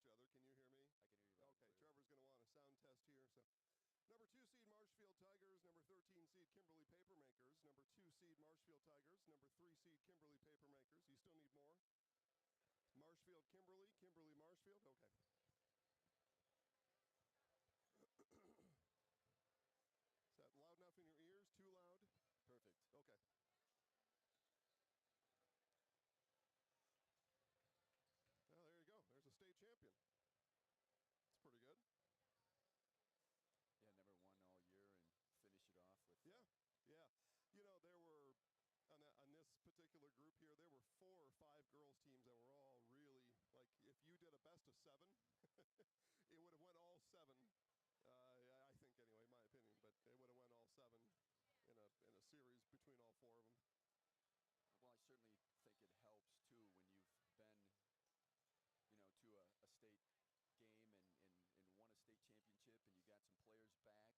each other. Can you hear me? I can hear you. Okay, Trevor's going to want a sound test here. So, number 2 seed Marshfield Tigers, number 13 seed Kimberly Papermakers, number 2 seed Marshfield Tigers, number 3 seed Kimberly Papermakers. You still need more? Marshfield Kimberly, Kimberly Marshfield. Okay. Is that loud enough in your ears? Too loud? Perfect. Okay. Well, there you go. There's a state champion. It's pretty good. Yeah, never won all year and finish it off with. Yeah. You know, there were on this particular group here, there were 4 or 5 girls teams that were all really like. If you did a best of 7, it would have went all 7. I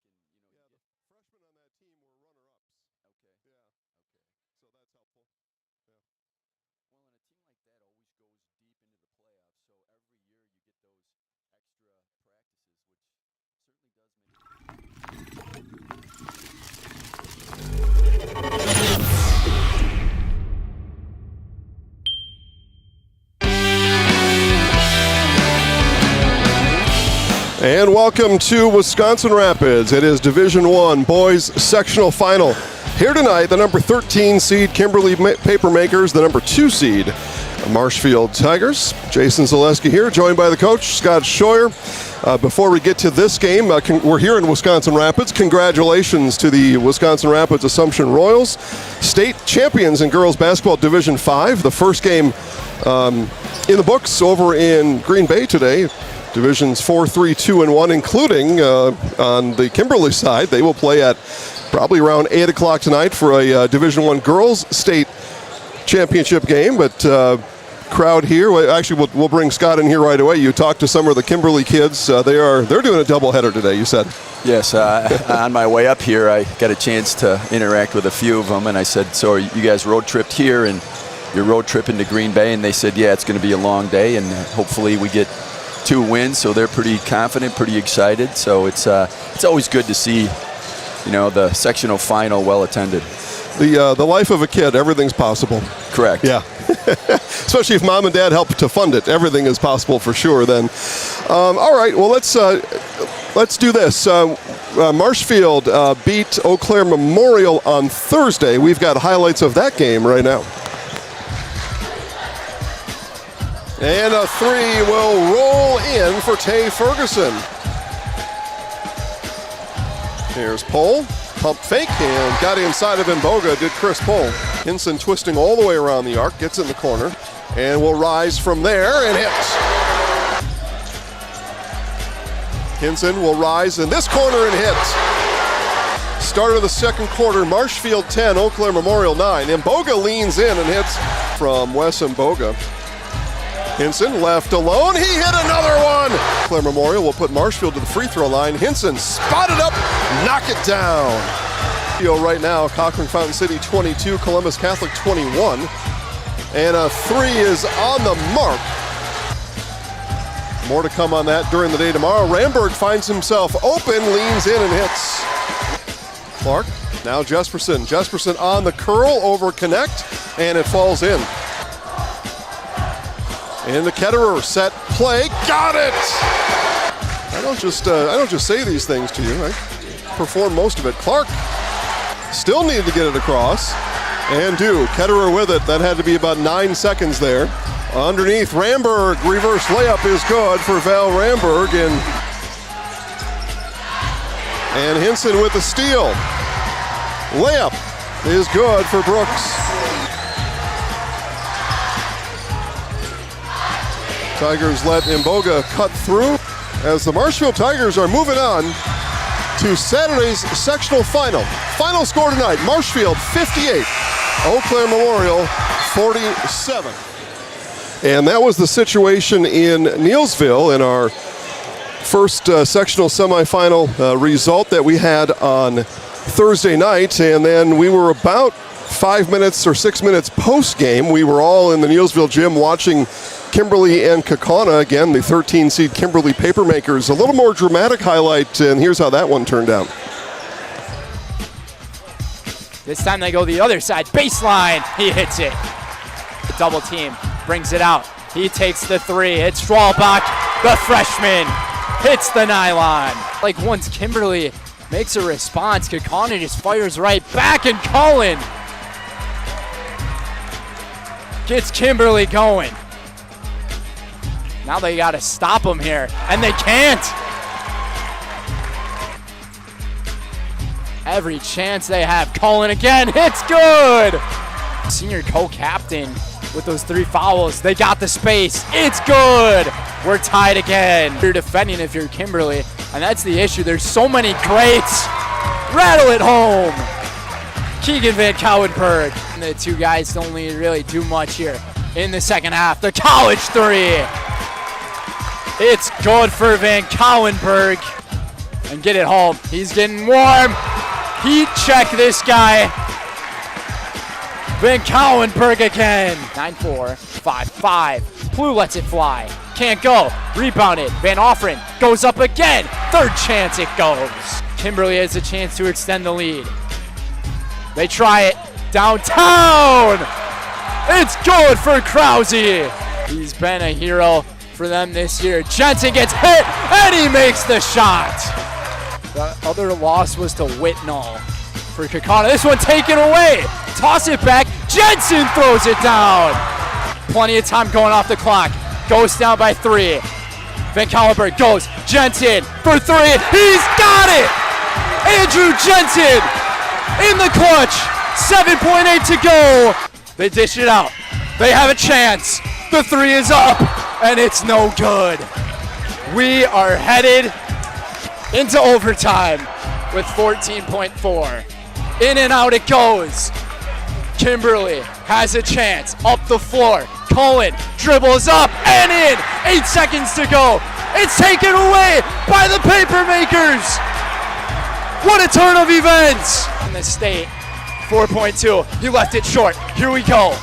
think anyway, my opinion, but it would have went all 7 in a series between all 4 of them. Well, I certainly think it helps too when you've been, to a state game and won a state championship, and you got some players back, and Yeah, the freshmen on that team were runner-ups. Okay. Yeah. Okay. So that's helpful. Yeah. Well, and a team like that always goes deep into the playoffs, so every year you get those extra practices, which certainly does make it. And welcome to Wisconsin Rapids. It is Division I boys sectional final. Here tonight, the number 13 seed Kimberly Papermakers, the number 2 seed Marshfield Tigers. Jason Zaleski here, joined by the coach, Scott Scheuer. Before we get to this game, we're here in Wisconsin Rapids. Congratulations to the Wisconsin Rapids Assumption Royals, state champions in girls basketball Division V. The first game in the books over in Green Bay today. Divisions 4, 3, 2, and 1, including on the Kimberly side. They will play at probably around 8 o'clock tonight for a Division I girls state championship game. But crowd here, actually we'll bring Scott in here right away. You talked to some of the Kimberly kids. They're doing a doubleheader today, you said. Yes, on my way up here, I got a chance to interact with a few of them, and I said, so you guys road tripped here and you're road tripping to Green Bay? And they said, yeah, it's going to be a long day, and hopefully we get 2 wins, so they're pretty confident, pretty excited. So it's always good to see, the sectional final well attended. The life of a kid, everything's possible. Correct. Yeah. Especially if mom and dad help to fund it, everything is possible for sure. Then, all right. Well, let's do this. Marshfield beat Eau Claire Memorial on Thursday. We've got highlights of that game right now. And a 3 will roll in for Tay Ferguson. Here's Pohl. Pump fake and got inside of Imboga, did Chris Pohl. Hinson twisting all the way around the arc, gets in the corner, and will rise from there and hits. Hinson will rise in this corner and hits. Start of the second quarter, Marshfield 10, Eau Claire Memorial 9. Imboga leans in and hits from Wes Imboga. Hinson left alone, he hit another one! Claire Memorial will put Marshfield to the free throw line. Hinson spotted up, knock it down. Right now, Cochran Fountain City 22, Columbus Catholic 21. And a 3 is on the mark. More to come on that during the day tomorrow. Ramberg finds himself open, leans in and hits. Clark, now Jesperson. Jesperson on the curl, over connect, and it falls in. And the Ketterer set play, got it! I don't just say these things to you. I perform most of it. Clark still needed to get it across, and do. Ketterer with it. That had to be about 9 seconds there. Underneath, Ramberg, reverse layup is good for Val Ramberg, and Hinson with the steal. Layup is good for Brooks. Tigers let Imboga cut through as the Marshfield Tigers are moving on to Saturday's sectional final. Final score tonight, Marshfield 58, Eau Claire Memorial 47. And that was the situation in Neillsville in our first sectional semifinal result that we had on Thursday night. And then we were about 5 minutes or 6 minutes post-game. We were all in the Neillsville gym watching Kimberly and Kaukauna. Again, the 13 seed Kimberly Papermakers. A little more dramatic highlight, and here's how that one turned out. This time they go the other side, baseline, he hits it. The double team brings it out. He takes the three, it's Schwalbach, the freshman, hits the nylon. Like once Kimberly makes a response, Kaukauna just fires right back, and Cullen gets Kimberly going. Now they gotta stop him here, and they can't. Every chance they have, Cullen again, hits good! Senior co-captain with those 3 fouls, they got the space, it's good! We're tied again. You're defending if you're Kimberly, and that's the issue, there's so many greats. Rattle it home! Keegan Van Cowenberg. And the two guys don't really do much here in the second half. The college three! It's good for Van Cowenberg. And get it home, he's getting warm. Heat check this guy. Van Cowenberg again. 9-4, 5-5. Blue lets it fly. Can't go. Rebounded. Van Offren goes up again. Third chance it goes. Kimberly has a chance to extend the lead. They try it. Downtown. It's good for Krause. He's been a hero for them this year. Jensen gets hit and he makes the shot. The other loss was to Whitnall for Kaukauna. This one taken away. Toss it back. Jensen throws it down. Plenty of time going off the clock. Goes down by 3. Van Cowenberg goes. Jensen for 3. He's got it. Andrew Jensen in the clutch. 7.8 to go. They dish it out. They have a chance. The 3 is up and it's no good. We are headed into overtime with 14.4. In and out it goes. Kimberly has a chance up the floor. Cullen dribbles up and in. 8 seconds to go. It's taken away by the Papermakers. What a turn of events. In the state, 4.2. He left it short. Here we go.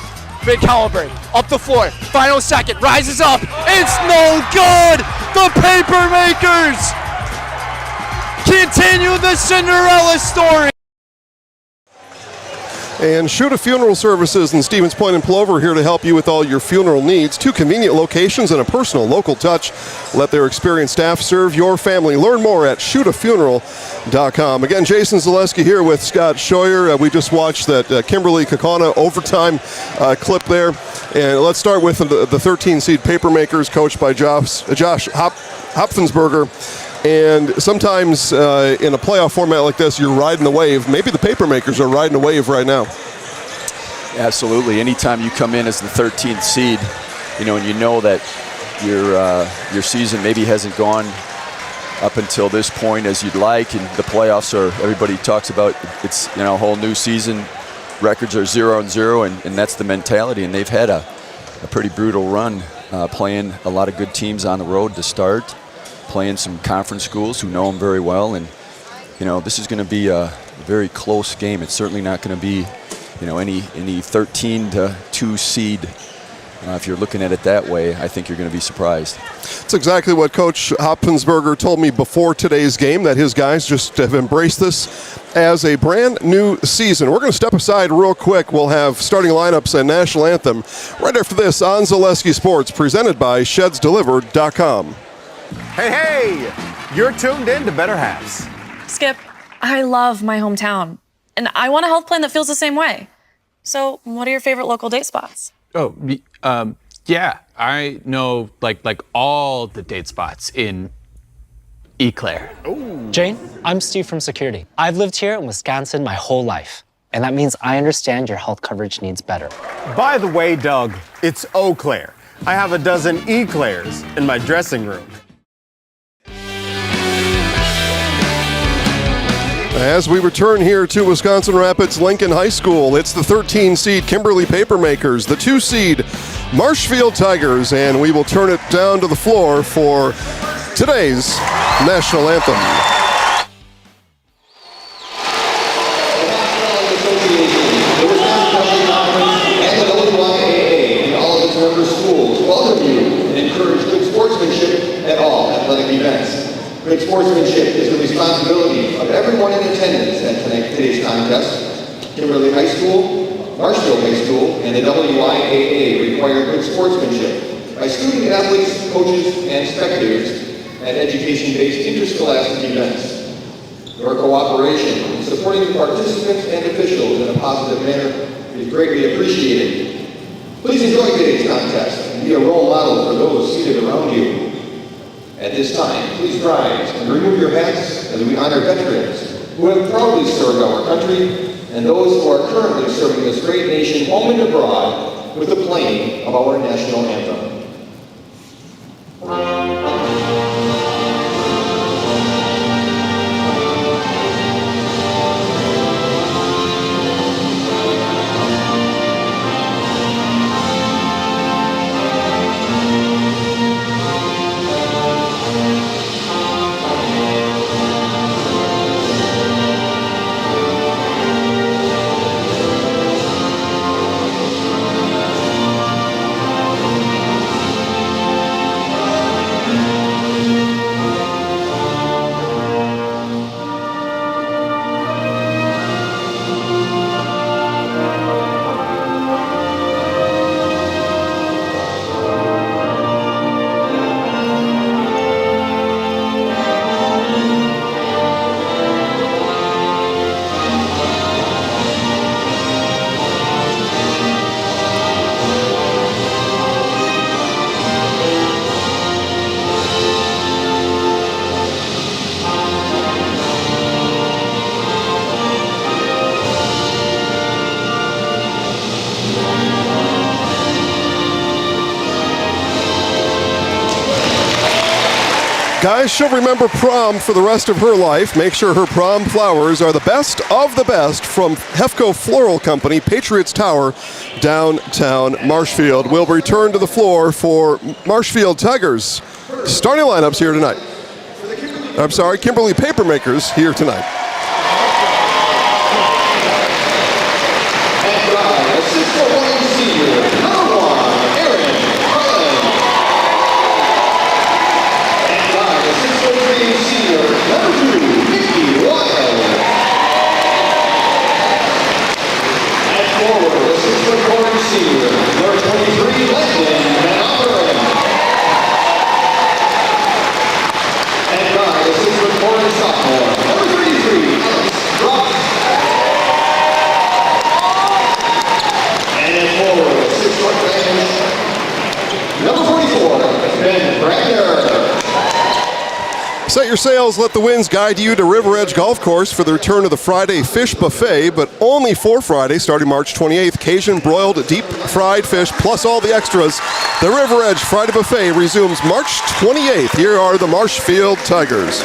Van Cowenberg up the floor. Final second. Rises up. It's no good. The Papermakers continue the Cinderella story. And Shuta Funeral Services in Stevens Point and Plover here to help you with all your funeral needs. 2 convenient locations and a personal local touch. Let their experienced staff serve your family. Learn more at shootafuneral.com. Again, Jason Zaleski here with Scott Scheuer. We just watched that Kimberly Kaukauna overtime clip there. And let's start with the 13 seed Papermakers coached by Josh Hopfensberger. And sometimes in a playoff format like this, you're riding the wave. Maybe the Papermakers are riding a wave right now. Absolutely. Anytime you come in as the 13th seed, and you know that your season maybe hasn't gone up until this point as you'd like, and the playoffs are, everybody talks about it's a whole new season. Records are 0-0, and that's the mentality. And they've had a pretty brutal run playing a lot of good teams on the road to start, playing some conference schools who know them very well, and this is going to be a very close game. It's certainly not going to be any 13-2 seed. If you're looking at it that way, I think you're going to be surprised. It's exactly what Coach Hopfensberger told me before today's game, that his guys just have embraced this as a brand new season. We're going to step aside real quick. We'll have starting lineups and national anthem right after this on Zaleski Sports, presented by ShedsDelivered.com. Hey, you're tuned in to Better Halves. Skip, I love my hometown, and I want a health plan that feels the same way. So, what are your favorite local date spots? Oh, yeah, I know like all the date spots in Eau Claire. Ooh. Jane, I'm Steve from Security. I've lived here in Wisconsin my whole life, and that means I understand your health coverage needs better. By the way, Doug, it's Eau Claire. I have a dozen Eclairs in my dressing room. As we return here to Wisconsin Rapids Lincoln High School, it's the 13 seed Kimberly Papermakers, the 2 seed Marshfield Tigers, and we will turn it down to the floor for today's national anthem. The WIAA and all of its member schools welcome you events. Good sportsmanship is the responsibility of everyone in attendance at today's contest. Kimberly High School, Marshfield High School, and the WIAA require good sportsmanship by student athletes, coaches, and spectators at education-based interscholastic events. Your cooperation in supporting the participants and officials in a positive manner is greatly appreciated. Please enjoy today's contest and be a role model for those seated around you. At this time, please rise and remove your hats as we honor veterans who have proudly served our country and those who are currently serving this great nation home and abroad with the playing of our national anthem. Guys, she'll remember prom for the rest of her life. Make sure her prom flowers are the best of the best from Hefco Floral Company, Patriots Tower, downtown Marshfield. We'll return to the floor for Marshfield Tigers. Starting lineups here tonight. Kimberly Papermakers here tonight. Set your sails, let the winds guide you to River Edge Golf Course for the return of the Friday Fish Buffet, but only for Friday, starting March 28th. Cajun broiled deep fried fish plus all the extras. The River Edge Friday Buffet resumes March 28th. Here are the Marshfield Tigers.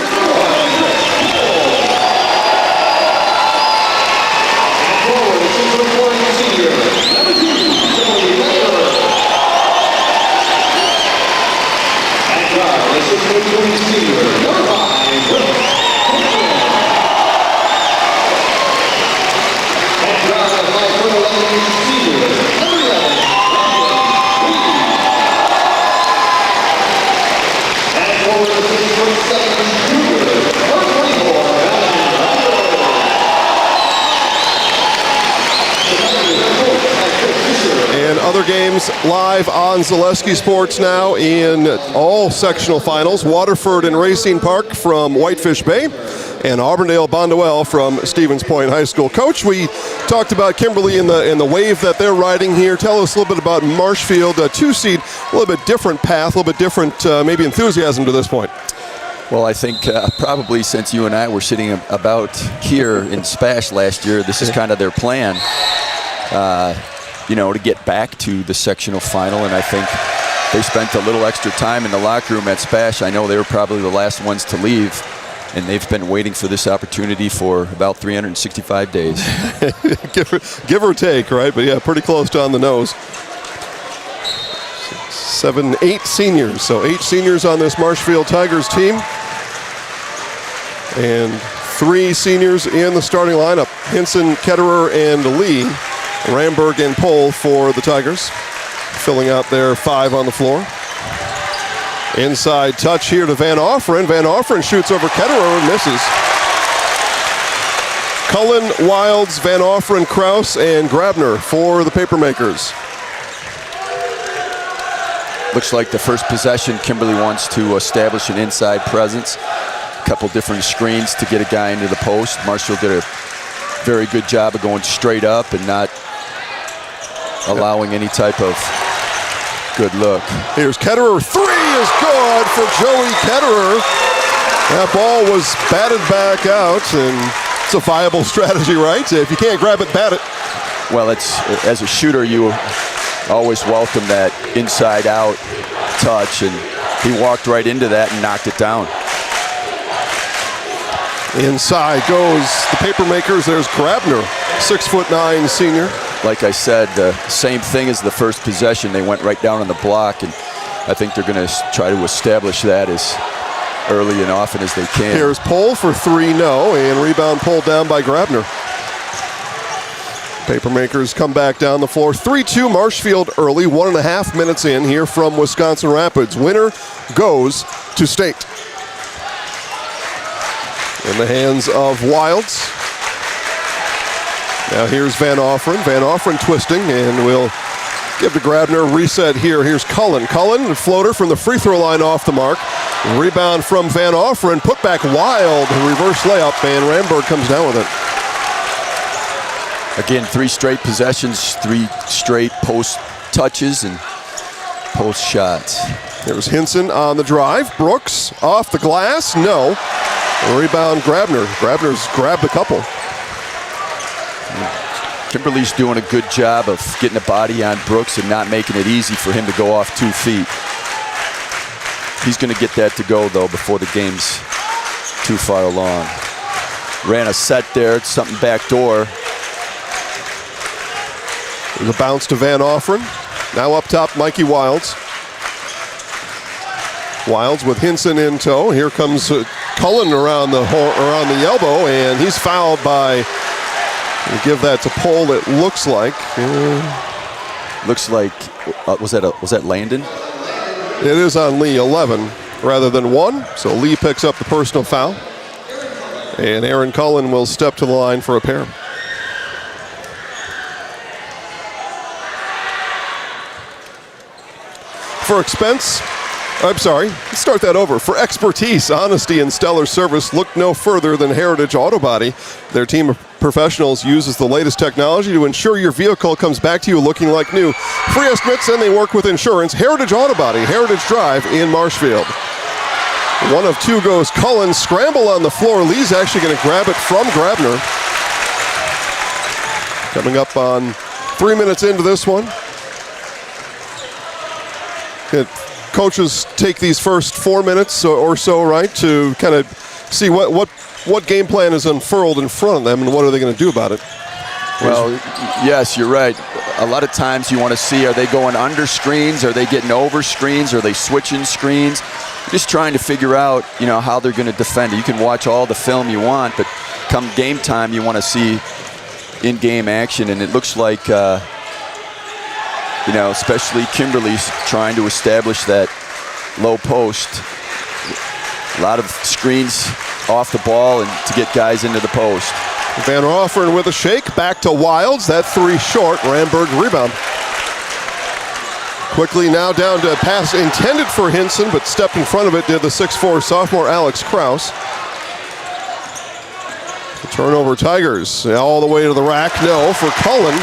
And other games live on Zaleski Sports now in all sectional finals. Waterford and Racine Park from Whitefish Bay, and Auburndale Bonduelle from Stevens Point High School. Coach, we talked about Kimberly in the wave that they're riding here. Tell us a little bit about Marshfield, a 2-seed, a little bit different path, a little bit different maybe enthusiasm to this point. Well, I think probably since you and I were sitting about here in Spash last year, this is kind of their plan, to get back to the sectional final. And I think they spent a little extra time in the locker room at Spash. I know they were probably the last ones to leave, and they've been waiting for this opportunity for about 365 days. give or take, right? But yeah, pretty close to on the nose. 8 seniors. So 8 seniors on this Marshfield Tigers team. And 3 seniors in the starting lineup. Hinson, Ketterer, and Lee. Ramberg and Pohl for the Tigers. Filling out their 5 on the floor. Inside touch here to Van Offeren. Van Offeren shoots over Ketterer and misses. Cullen, Wilds, Van Offeren, Kraus, and Grabner for the Papermakers. Looks like the first possession, Kimberly wants to establish an inside presence. A couple different screens to get a guy into the post. Marshfield did a very good job of going straight up and not allowing any type of good look. Here's Ketterer. Three is good for Joey Ketterer. That ball was batted back out, and it's a viable strategy, right? If you can't grab it, bat it. Well, it's, as a shooter, you always welcome that inside-out touch, and he walked right into that and knocked it down. Inside goes the Papermakers. There's Grabner, 6'9" senior. Like I said, the same thing as the first possession. They went right down on the block, and I think they're going to try to establish that as early and often as they can. Here's Pohl for three, no, and rebound pulled down by Grabner. Papermakers come back down the floor. 3-2 Marshfield early, 1.5 minutes in here from Wisconsin Rapids. Winner goes to state. In the hands of Wilds. Now here's Van Offeren. Van Offeren twisting, and we'll give to Grabner. Reset here. Here's Cullen. Cullen, floater from the free throw line off the mark. Rebound from Van Offeren. Put back Wild. Reverse layup, and Ramberg comes down with it. Again, 3 straight possessions, 3 straight post touches and post shots. There's Hinson on the drive. Brooks off the glass. No. Rebound Grabner. Grabner's grabbed a couple. Kimberly's doing a good job of getting a body on Brooks and not making it easy for him to go off 2 feet. He's going to get that to go, though, before the game's too far along. Ran a set there. It's something backdoor. There's a bounce to Van Offeren. Now up top, Mikey Wilds. Wilds with Hinson in tow. Here comes Cullen around the elbow, and he's fouled by. We'll give that to Pohl. It looks like. Looks like was that Landon? It is on Lee, 11 rather than 1. So Lee picks up the personal foul, and Aaron Cullen will step to the line for a pair. For expertise, honesty, and stellar service, look no further than Heritage Auto Body. Their team of professionals uses the latest technology to ensure your vehicle comes back to you looking like new. Free estimates, and they work with insurance. Heritage Auto Body, Heritage Drive in Marshfield. 1 of 2 goes Cullen. Scramble on the floor. Lee's actually going to grab it from Grabner. Coming up on 3 minutes into this one. Coaches take these first 4 minutes or so, right, to kind of see what game plan is unfurled in front of them and what are they going to do about it. Well, yes, you're right. A lot of times you want to see, are they going under screens? Are they getting over screens? Are they switching screens? You're just trying to figure out, how they're going to defend it. You can watch all the film you want, but come game time, you want to see in-game action, and it looks like especially Kimberly's trying to establish that low post. A lot of screens off the ball and to get guys into the post. Van Offeren with a shake, back to Wilds. That 3 short, Ramberg rebound. Quickly now down to a pass intended for Hinson, but stepped in front of it, did the 6'4" sophomore Alex Kraus. The turnover Tigers, all the way to the rack, no, for Cullen.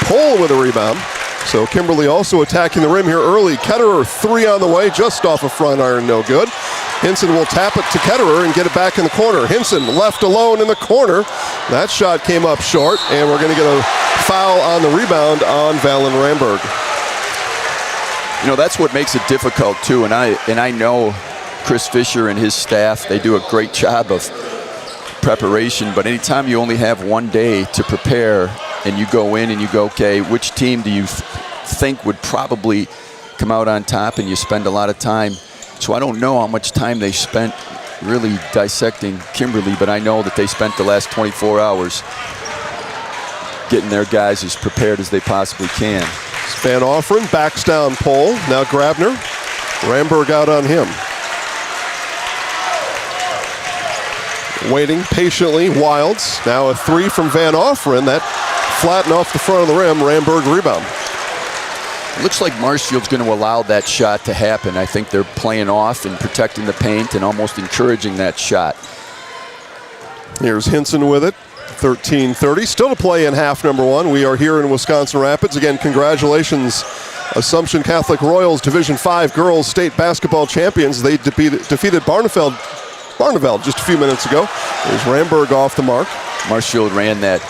Pohl with a rebound. So Kimberly also attacking the rim here early. Ketterer 3 on the way, just off a front iron, no good. Hinson will tap it to Ketterer and get it back in the corner. Hinson left alone in the corner. That shot came up short, and we're going to get a foul on the rebound on Valen Ramberg. That's what makes it difficult too, and I know Chris Fisher and his staff, they do a great job of preparation, but anytime you only have 1 day to prepare and you go in and you go, okay, which team do you think would probably come out on top, and you spend a lot of time. So I don't know how much time they spent really dissecting Kimberly, but I know that they spent the last 24 hours getting their guys as prepared as they possibly can. Van Offeren backs down Pohl. Now Grabner. Ramberg out on him. Waiting patiently, Wilds. Now a three from Van Offeren. That flattened off the front of the rim. Ramberg rebound. Looks like Marshfield's going to allow that shot to happen. I think they're playing off and protecting the paint and almost encouraging that shot. Here's Hinson with it. 13:30. Still to play in half number one. We are here in Wisconsin Rapids. Again, congratulations, Assumption Catholic Royals, Division V girls state basketball champions. They defeated Barneveld just a few minutes ago. There's Ramberg off the mark. Marshfield ran that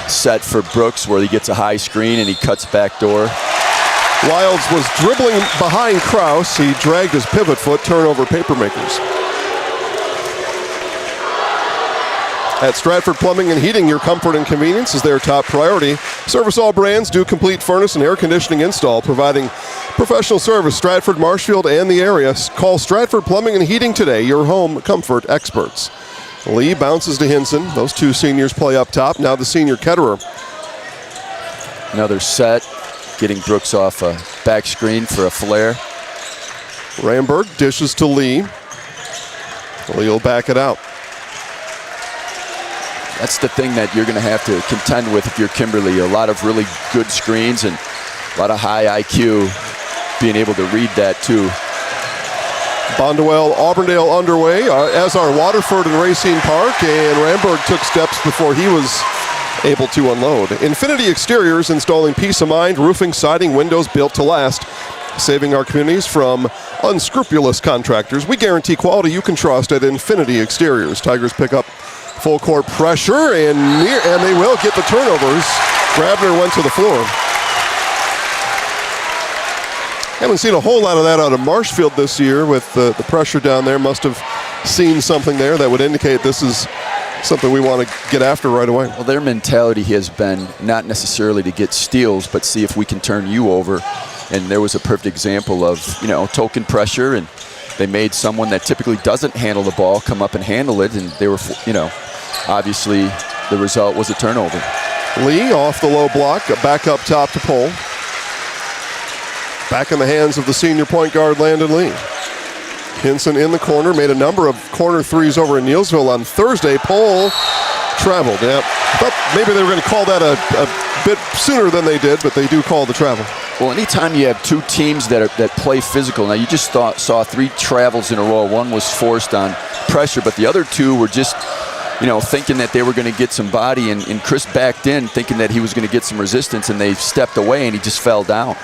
set for Brooks where he gets a high screen and he cuts back door. Wilds was dribbling behind Kraus. He dragged his pivot foot, turnover Papermakers. At Stratford Plumbing and Heating, your comfort and convenience is their top priority. Service all brands, do complete furnace and air conditioning install, providing professional service. Stratford, Marshfield, and the area. Call Stratford Plumbing and Heating today, your home comfort experts. Lee bounces to Hinson. Those two seniors play up top. Now the senior Ketterer. Another set, getting Brooks off a back screen for a flare. Ramberg dishes to Lee. Lee will back it out. That's the thing that you're going to have to contend with if you're Kimberly. A lot of really good screens and a lot of high IQ, being able to read that too. Bondwell, Auburndale underway, as are Waterford and Racine Park, and Ramberg took steps before he was able to unload. Infinity Exteriors, installing peace of mind, roofing, siding, windows built to last, saving our communities from unscrupulous contractors. We guarantee quality you can trust at Infinity Exteriors. Tigers pick up full court pressure, and they will get the turnovers. Grabner went to the floor. Haven't seen a whole lot of that out of Marshfield this year with the pressure down there. Must have seen something there that would indicate this is something we want to get after right away. Well, their mentality has been not necessarily to get steals, but see if we can turn you over. And there was a perfect example of, token pressure, and they made someone that typically doesn't handle the ball come up and handle it, and they were, obviously the result was a turnover. Lee off the low block, back up top to Pohl. Back in the hands of the senior point guard, Landon Lee. Hinson in the corner, made a number of corner threes over in Neilsville on Thursday. Pohl traveled. Yeah, thought maybe they were going to call that a bit sooner than they did, but they do call the travel. Well, anytime you have two teams that play physical, now you just saw three travels in a row. One was forced on pressure, but the other two were just, thinking that they were going to get some body, and Chris backed in thinking that he was going to get some resistance, and they stepped away, and he just fell down.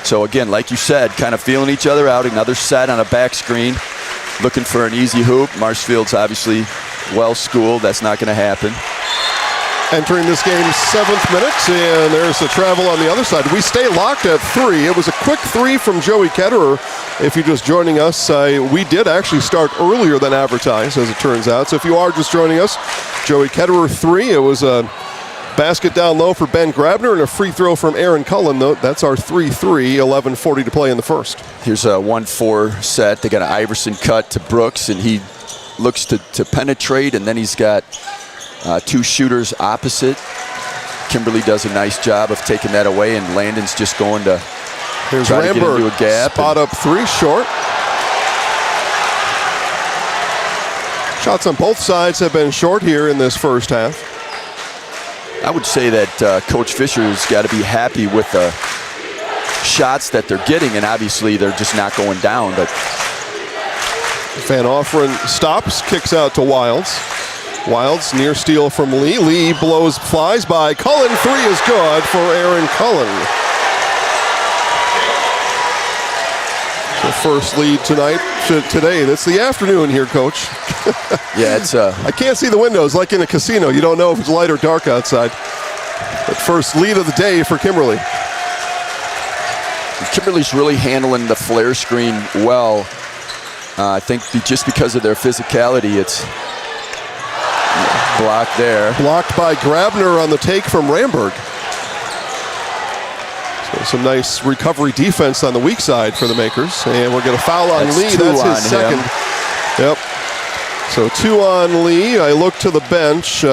So again, like you said, kind of feeling each other out. Another set on a back screen, looking for an easy hoop. Marshfield's obviously well-schooled. That's not going to happen. Entering this game's 7th minute, and there's a travel on the other side. We stay locked at 3. It was a quick 3 from Joey Ketterer. If you're just joining us, we did actually start earlier than advertised, as it turns out. So if you are just joining us, Joey Ketterer 3. It was a basket down low for Ben Grabner and a free throw from Aaron Cullen. That's our 3-3, 11:40 to play in the first. Here's a 1-4 set. They got an Iverson cut to Brooks, and he looks to penetrate, and then he's got two shooters opposite. Kimberly does a nice job of taking that away, and Landon's just going to Here's try Ramberg, to get into a gap. Spot up 3, short. Shots on both sides have been short here in this first half. I would say that Coach Fisher's got to be happy with the shots that they're getting, and obviously they're just not going down. But Van Offeren stops, kicks out to Wilds. Wilds near steal from Lee. Lee flies by. Cullen, 3 is good for Aaron Cullen. The first lead today. That's the afternoon here, Coach. Yeah, it's I can't see the windows like in a casino. You don't know if it's light or dark outside. But first lead of the day for Kimberly. Kimberly's really handling the flare screen well. I think just because of their physicality, it's blocked there. Blocked by Grabner on the take from Ramberg. So some nice recovery defense on the weak side for the Makers. And we're going to foul on Lee. That's his second. Yep. So 2 on Lee. I look to the bench.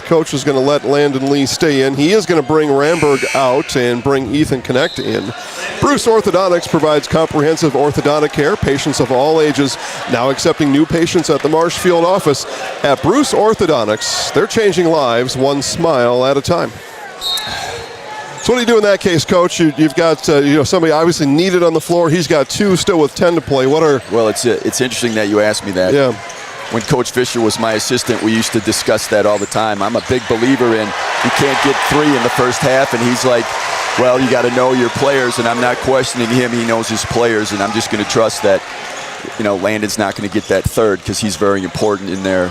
Coach is going to let Landon Lee stay in. He is going to bring Ramberg out and bring Ethan Connect in. Bruce Orthodontics provides comprehensive orthodontic care. Patients of all ages now accepting new patients at the Marshfield office. At Bruce Orthodontics, they're changing lives one smile at a time. So what do you do in that case, Coach? You've got somebody obviously needed on the floor. He's got 2 still with 10 to play. Well, it's interesting that you asked me that. Yeah. When Coach Fisher was my assistant, we used to discuss that all the time. I'm a big believer in you can't get 3 in the first half, and he's like, well, you got to know your players, and I'm not questioning him. He knows his players, and I'm just going to trust that, Landon's not going to get that third because he's very important in their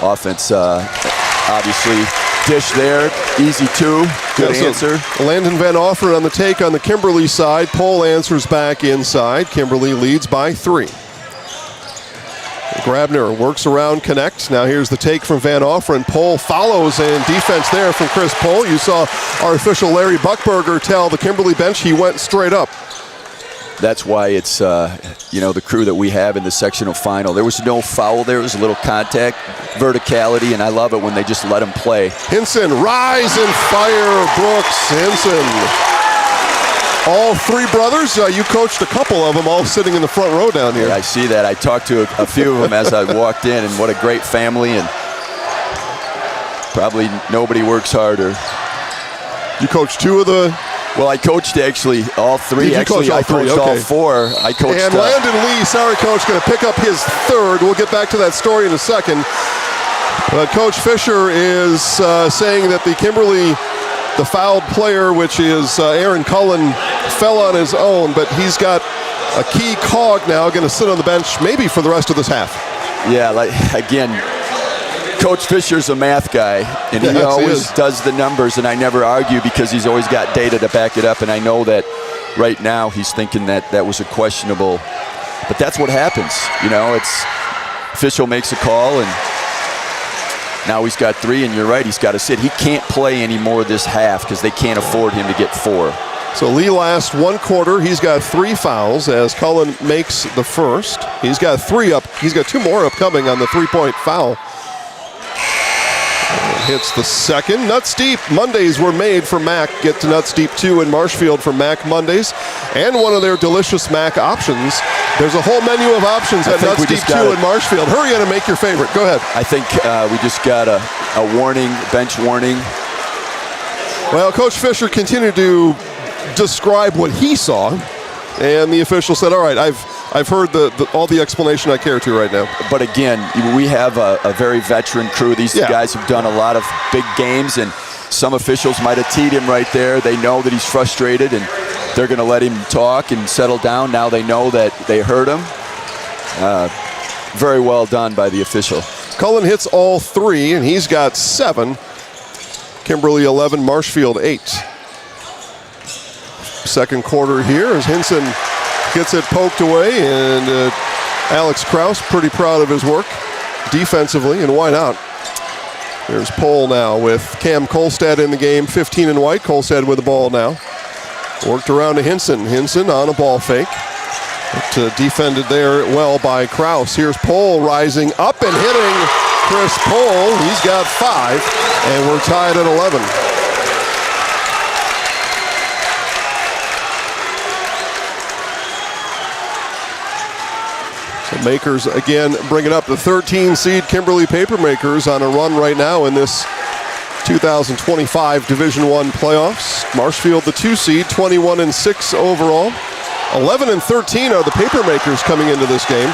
offense. Obviously, dish there, easy 2, good answer. Landon Van Offeren on the take on the Kimberly side. Pole answers back inside. Kimberly leads by 3. Grabner works around Connect. Now here's the take from Van Offeren. Pole follows, and defense there from Chris Pole. You saw our official Larry Buckberger tell the Kimberly bench he went straight up. That's why it's, the crew that we have in the sectional final. There was no foul there. It was a little contact, verticality, and I love it when they just let him play. Hinson, rise and fire, Brooks. Hinson. All 3 brothers, you coached a couple of them, all sitting in the front row down here. Yeah, I see that. I talked to a few of them as I walked in, and what a great family, and probably nobody works harder. You coached 2 of the... Well, I coached actually all 3. Actually, I coached all 4. I coached. And Landon Lee, sorry, Coach, going to pick up his 3rd. We'll get back to that story in a second. But Coach Fisher is saying that the Kimberly, the fouled player, which is Aaron Cullen, fell on his own, but he's got a key cog now, going to sit on the bench maybe for the rest of this half. Yeah, again, Coach Fisher's a math guy, and he always does the numbers, and I never argue because he's always got data to back it up, and I know that right now he's thinking that was a questionable, but that's what happens. It's official makes a call, and now he's got 3, and you're right, he's got to sit. He can't play anymore this half because they can't afford him to get 4. So Lee lasts 1 quarter. He's got 3 fouls as Cullen makes the first. He's got 3 up. He's got 2 more upcoming on the 3-point foul. Hits the second. Nuts Deep Mondays were made for Mac. Get to Nuts Deep 2 in Marshfield for Mac Mondays. And one of their delicious Mac options. There's a whole menu of options at Nuts Deep 2 in Marshfield. Hurry in and make your favorite. Go ahead. I think we just got a warning, bench warning. Well, Coach Fisher continued to describe what he saw. And the official said, all right, I've heard all the explanation I care to right now. But again, we have a very veteran crew. These guys have done a lot of big games, and some officials might have teed him right there. They know that he's frustrated, and they're going to let him talk and settle down. Now they know that they heard him. Very well done by the official. Cullen hits all 3, and he's got 7. Kimberly 11, Marshfield 8. Second quarter here as Hinson gets it poked away, and Alex Kraus pretty proud of his work defensively, and why not? There's Pole now with Cam Kolstad in the game, 15 in white. Kolstad with the ball now. Worked around to Hinson. Hinson on a ball fake. But, defended there well by Kraus. Here's Pole rising up and hitting Chris Pole. He's got 5, and we're tied at 11. So Makers again bringing up the 13 seed Kimberly Papermakers on a run right now in this 2025 Division I playoffs. Marshfield the 2 seed, 21-6 overall. 11-13 are the Papermakers coming into this game.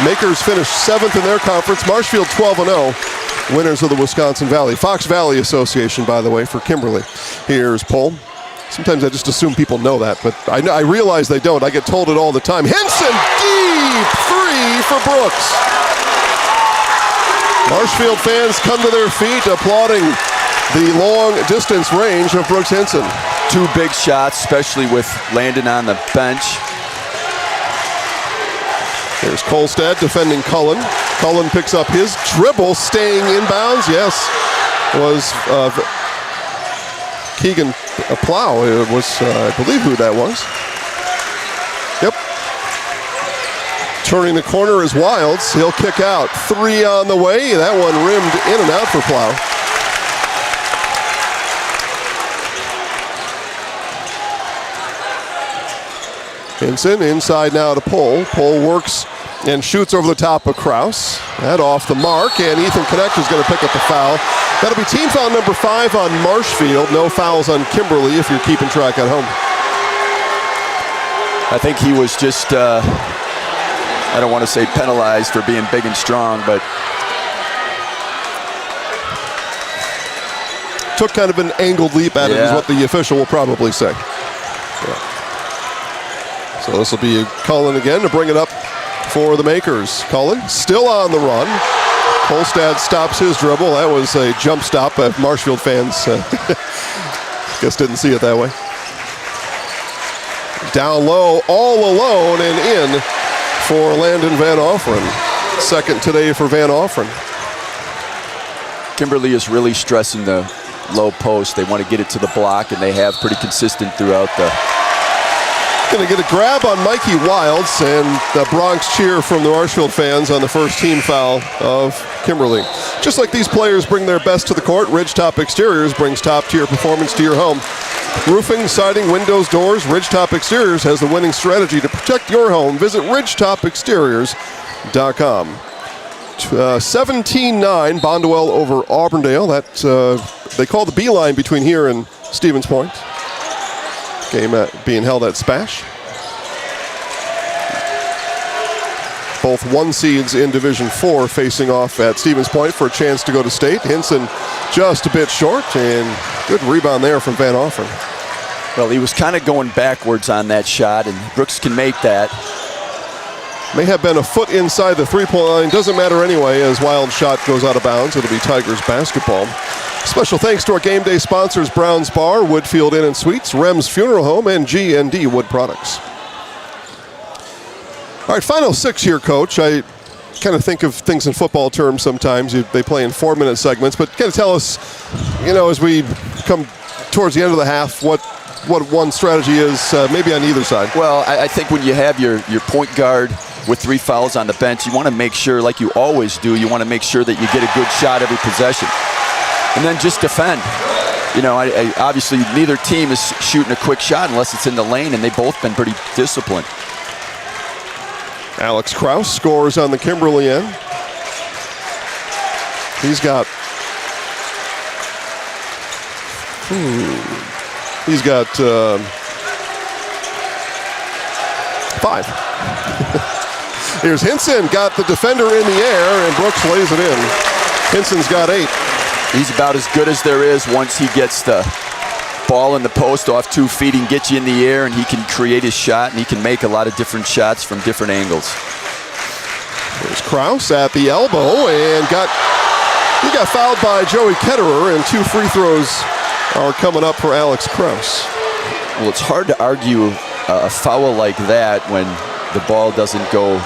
Makers finished 7th in their conference. Marshfield 12-0, winners of the Wisconsin Valley. Fox Valley Association, by the way, for Kimberly. Here's Pole. Sometimes I just assume people know that, but I realize they don't. I get told it all the time. Hinson, deep 3 for Brooks. Marshfield fans come to their feet applauding the long distance range of Brooks Hinson. 2 big shots, especially with Landon on the bench. There's Kolstad defending Cullen. Cullen picks up his dribble, staying inbounds. Yes, was Keegan Plow. It was, I believe, who that was. Yep. Turning the corner is Wilds. He'll kick out. 3 on the way. That one rimmed in and out for Plow. Hinson inside now to Pohl. Pohl works and shoots over the top of Kraus. That off the mark, and Ethan Connect is going to pick up the foul. That'll be team foul number 5 on Marshfield. No fouls on Kimberly if you're keeping track at home. I think he was just, I don't want to say penalized for being big and strong, but took kind of an angled leap at it, is what the official will probably say. Yeah. So this will be Cullen again to bring it up for the Makers. Cullen still on the run. Kolstad stops his dribble. That was a jump stop. Marshfield fans guess didn't see it that way. Down low, all alone, and in for Landon Van Offeren. Second today for Van Offeren. Kimberly is really stressing the low post. They want to get it to the block, and they have pretty consistent throughout the... Going to get a grab on Mikey Wilds, and the Bronx cheer from the Marshfield fans on the first team foul of Kimberly. Just like these players bring their best to the court, Ridgetop Exteriors brings top-tier performance to your home. Roofing, siding, windows, doors, Ridgetop Exteriors has the winning strategy to protect your home. Visit ridgetopexteriors.com. 17-9, Bondwell over Auburndale. That they call the B-line between here and Stevens Point. Game being held at Spash. Both 1 seeds in Division 4 facing off at Stevens Point for a chance to go to state. Hinson just a bit short, and good rebound there from Van Offeren. Well, he was kind of going backwards on that shot, and Brooks can make that. May have been a foot inside the three-point line. Doesn't matter anyway, as Wild shot goes out of bounds. It'll be Tigers basketball. Special thanks to our game day sponsors, Brown's Bar, Woodfield Inn and Suites, Rem's Funeral Home, and G&D Wood Products. All right, final 6 here, Coach. I kind of think of things in football terms sometimes. They play in 4-minute segments, but kind of tell us, as we come towards the end of the half, what one strategy is, maybe on either side. Well, I think when you have your point guard with 3 fouls on the bench, you want to make sure, like you always do, you want to make sure that you get a good shot every possession. And then just defend. Obviously neither team is shooting a quick shot unless it's in the lane, and they've both been pretty disciplined. Alex Kraus scores on the Kimberly end. He's got 5. Here's Hinson, got the defender in the air, and Brooks lays it in. Hinson's got 8. He's about as good as there is once he gets the ball in the post off 2 feet. He can get you in the air, and he can create his shot, and he can make a lot of different shots from different angles. There's Kraus at the elbow, and he got fouled by Joey Ketterer, and 2 free throws are coming up for Alex Kraus. Well, it's hard to argue a foul like that when the ball doesn't go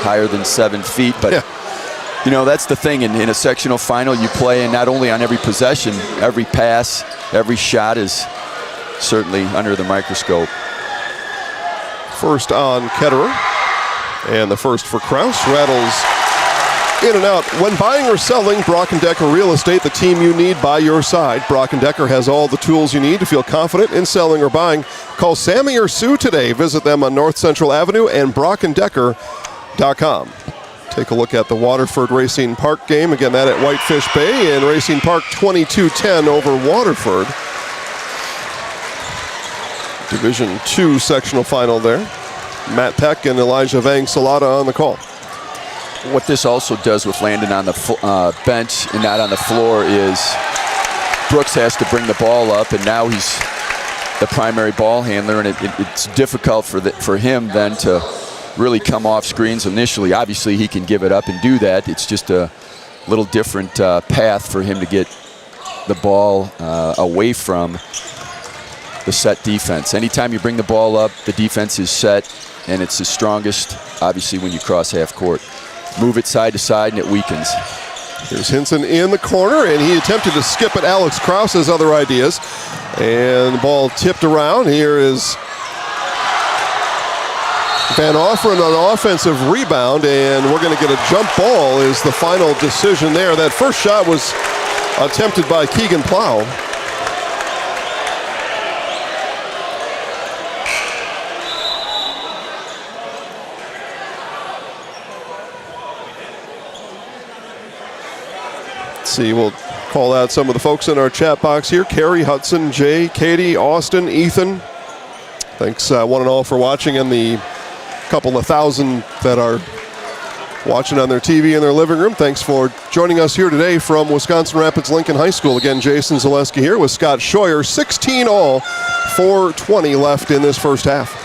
higher than 7 feet, but that's the thing. In a sectional final, you play, and not only on every possession, every pass, every shot is certainly under the microscope. First on Ketterer, and the first for Kraus. Rattles in and out. When buying or selling, Brock & Decker Real Estate, the team you need by your side. Brock & Decker has all the tools you need to feel confident in selling or buying. Call Sammy or Sue today. Visit them on North Central Avenue and brockanddecker.com. Take a look at the Waterford Racine Park game. Again, that at Whitefish Bay, and Racine Park 22-10 over Waterford. Division 2 sectional final there. Matt Peck and Elijah Vang Salata on the call. What this also does with Landon on the bench and not on the floor is Brooks has to bring the ball up, and now he's the primary ball handler, and it's difficult for him then to really come off screens initially. Obviously, he can give it up and do that. It's just a little different path for him to get the ball away from the set defense. Anytime you bring the ball up, the defense is set, and it's the strongest, obviously, when you cross half court. Move it side to side, and it weakens. Here's Hinson in the corner, and he attempted to skip at Alex Kraus's other ideas. And the ball tipped around. Here is Van Offeren on the offensive rebound, and we're going to get a jump ball is the final decision there. That first shot was attempted by Keegan Plow. Let's see, we'll call out some of the folks in our chat box here. Carrie, Hudson, Jay, Katie, Austin, Ethan. Thanks one and all for watching, and the couple of thousand that are watching on their TV in their living room. Thanks for joining us here today from Wisconsin Rapids Lincoln High School. Again, Jason Zaleski here with Scott Scheuer. 16 all, 4:20 left in this first half.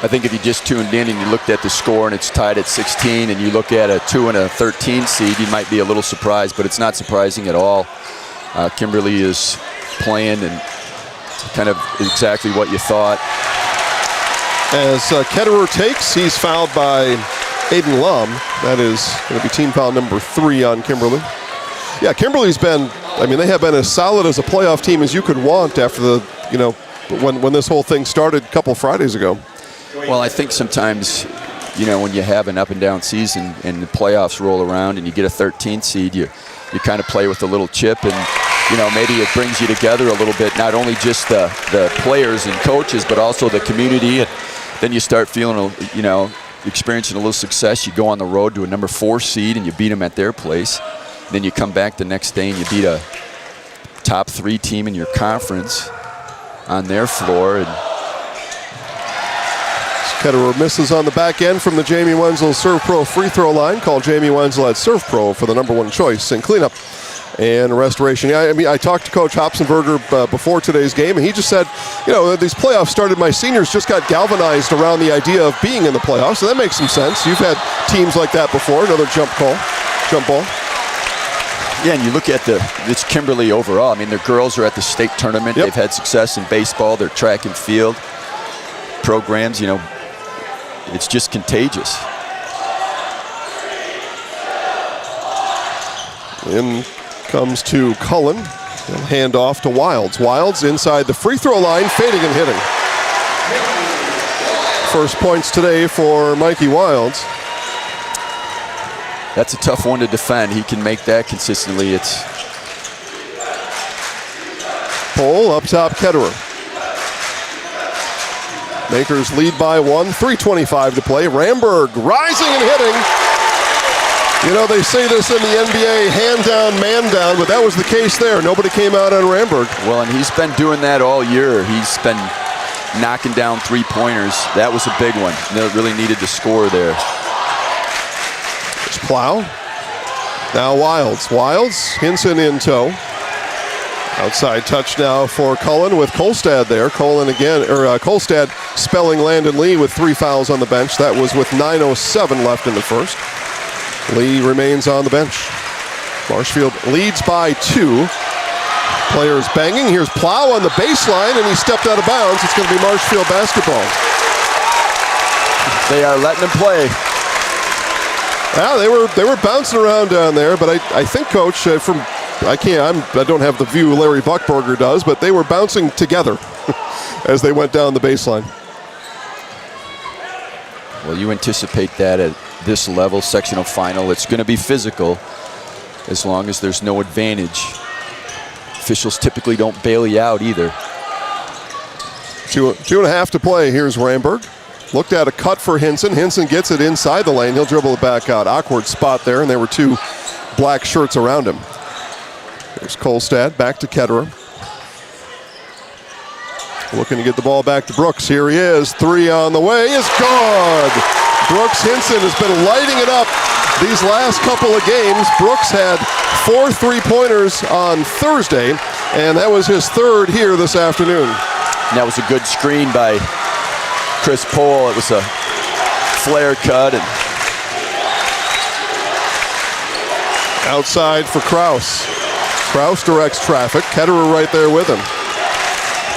I think if you just tuned in and you looked at the score and it's tied at 16 and you look at a 2 and a 13 seed, you might be a little surprised, but it's not surprising at all. Kimberly is playing and kind of exactly what you thought. As Ketterer takes, he's fouled by Aiden Lum. That is going to be team foul number 3 on Kimberly. Yeah, Kimberly's been, I mean, they have been as solid as a playoff team as you could want after the, you know, when this whole thing started a couple Fridays ago. Well, I think sometimes, you know, when you have an up and down season and the playoffs roll around and you get a 13th seed, you kind of play with a little chip, and you know, maybe it brings you together a little bit, not only just the players and coaches, but also the community. And then you start feeling, you know, experiencing a little success. You go on the road to a number 4 seed and you beat them at their place. Then you come back the next day and you beat a top 3 team in your conference on their floor. And Ketterer misses on the back end from the Jamie Wenzel Serve Pro free throw line. Call Jamie Wenzel at Serve Pro for the #1 choice in cleanup and restoration. Yeah, I mean, I talked to Coach Hopsenberger before today's game, and he just said, you know, these playoffs started, my seniors just got galvanized around the idea of being in the playoffs, so that makes some sense. You've had teams like that before. Another jump ball. Yeah, and you look at it's Kimberly overall. I mean, their girls are at the state tournament. Yep. They've had success in baseball, their track and field programs, you know, it's just contagious. In comes to Cullen. And hand off to Wilds. Wilds inside the free throw line, fading and hitting. First points today for Mikey Wilds. That's a tough one to defend. He can make that consistently. It's Pole up top, Ketterer. Makers lead by 1, 3:25 to play. Ramberg rising and hitting. You know, they say this in the NBA, hand down, man down, but that was the case there. Nobody came out on Ramberg. Well, and he's been doing that all year. He's been knocking down 3-pointers. That was a big one. They really needed to score there. There's Plow. Now Wilds. Wilds, Hinson in tow. Outside touch now for Cullen with Kolstad there. Kolstad spelling Landon Lee with 3 fouls on the bench. That was with 9:07 left in the first. Lee remains on the bench. Marshfield leads by 2. Players banging. Here's Plow on the baseline, and he stepped out of bounds. It's going to be Marshfield basketball. They are letting him play. Yeah, they were bouncing around down there, but I think, Coach, I don't have the view Larry Buckberger does, but they were bouncing together as they went down the baseline. Well, you anticipate that at this level, sectional final. It's going to be physical as long as there's no advantage. Officials typically don't bail you out either. 2.5 to play. Here's Ramberg. Looked at a cut for Hinson. Hinson gets it inside the lane. He'll dribble it back out. Awkward spot there, and there were 2 black shirts around him. There's Kolstad, back to Ketterer. Looking to get the ball back to Brooks. Here he is. 3 on the way. Is good. Brooks Hinson has been lighting it up these last couple of games. Brooks had 4 3-pointers on Thursday, and that was his 3rd here this afternoon. And that was a good screen by Chris Pohl. It was a flare cut. And outside for Kraus. Kraus directs traffic. Ketterer right there with him.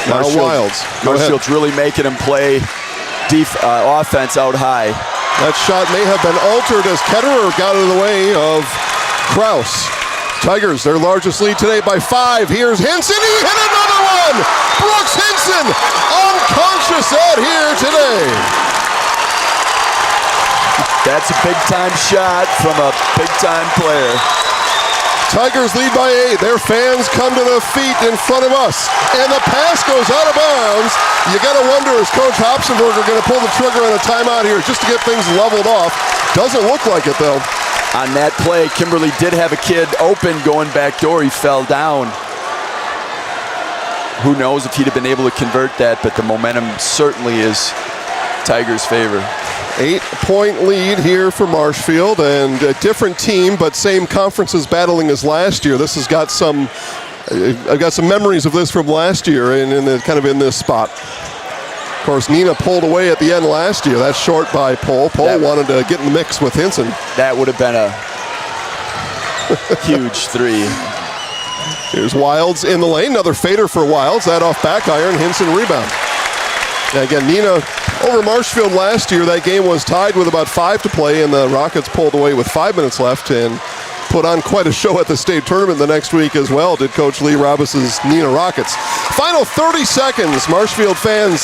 Now Wilds. Marshfield's really making him play offense out high. That shot may have been altered as Ketterer got out of the way of Kraus. Tigers, their largest lead today by 5. Here's Hinson. He hit another one! Brooks Hinson, unconscious out here today. That's a big-time shot from a big-time player. Tigers lead by 8. Their fans come to the feet in front of us. And the pass goes out of bounds. You got to wonder, is Coach Hopsenberger going to pull the trigger on a timeout here just to get things leveled off? Doesn't look like it, though. On that play, Kimberly did have a kid open going back door. He fell down. Who knows if he'd have been able to convert that, but the momentum certainly is Tigers' favor. 8-point lead here for Marshfield, and a different team, but same conferences battling as last year. This has got some, I've got some memories of this from last year, and kind of in this spot. Of course, Nina pulled away at the end last year. That's short by Pohl. Pohl wanted to get in the mix with Hinson. That would have been a huge three. Here's Wilds in the lane. Another fader for Wilds. That off back iron. Hinson rebound. And again, Nina over Marshfield last year. That game was tied with about 5 to play, and the Rockets pulled away with 5 minutes left and put on quite a show at the state tournament the next week as well, did Coach Lee Robus's Nina Rockets. Final 30 seconds. Marshfield fans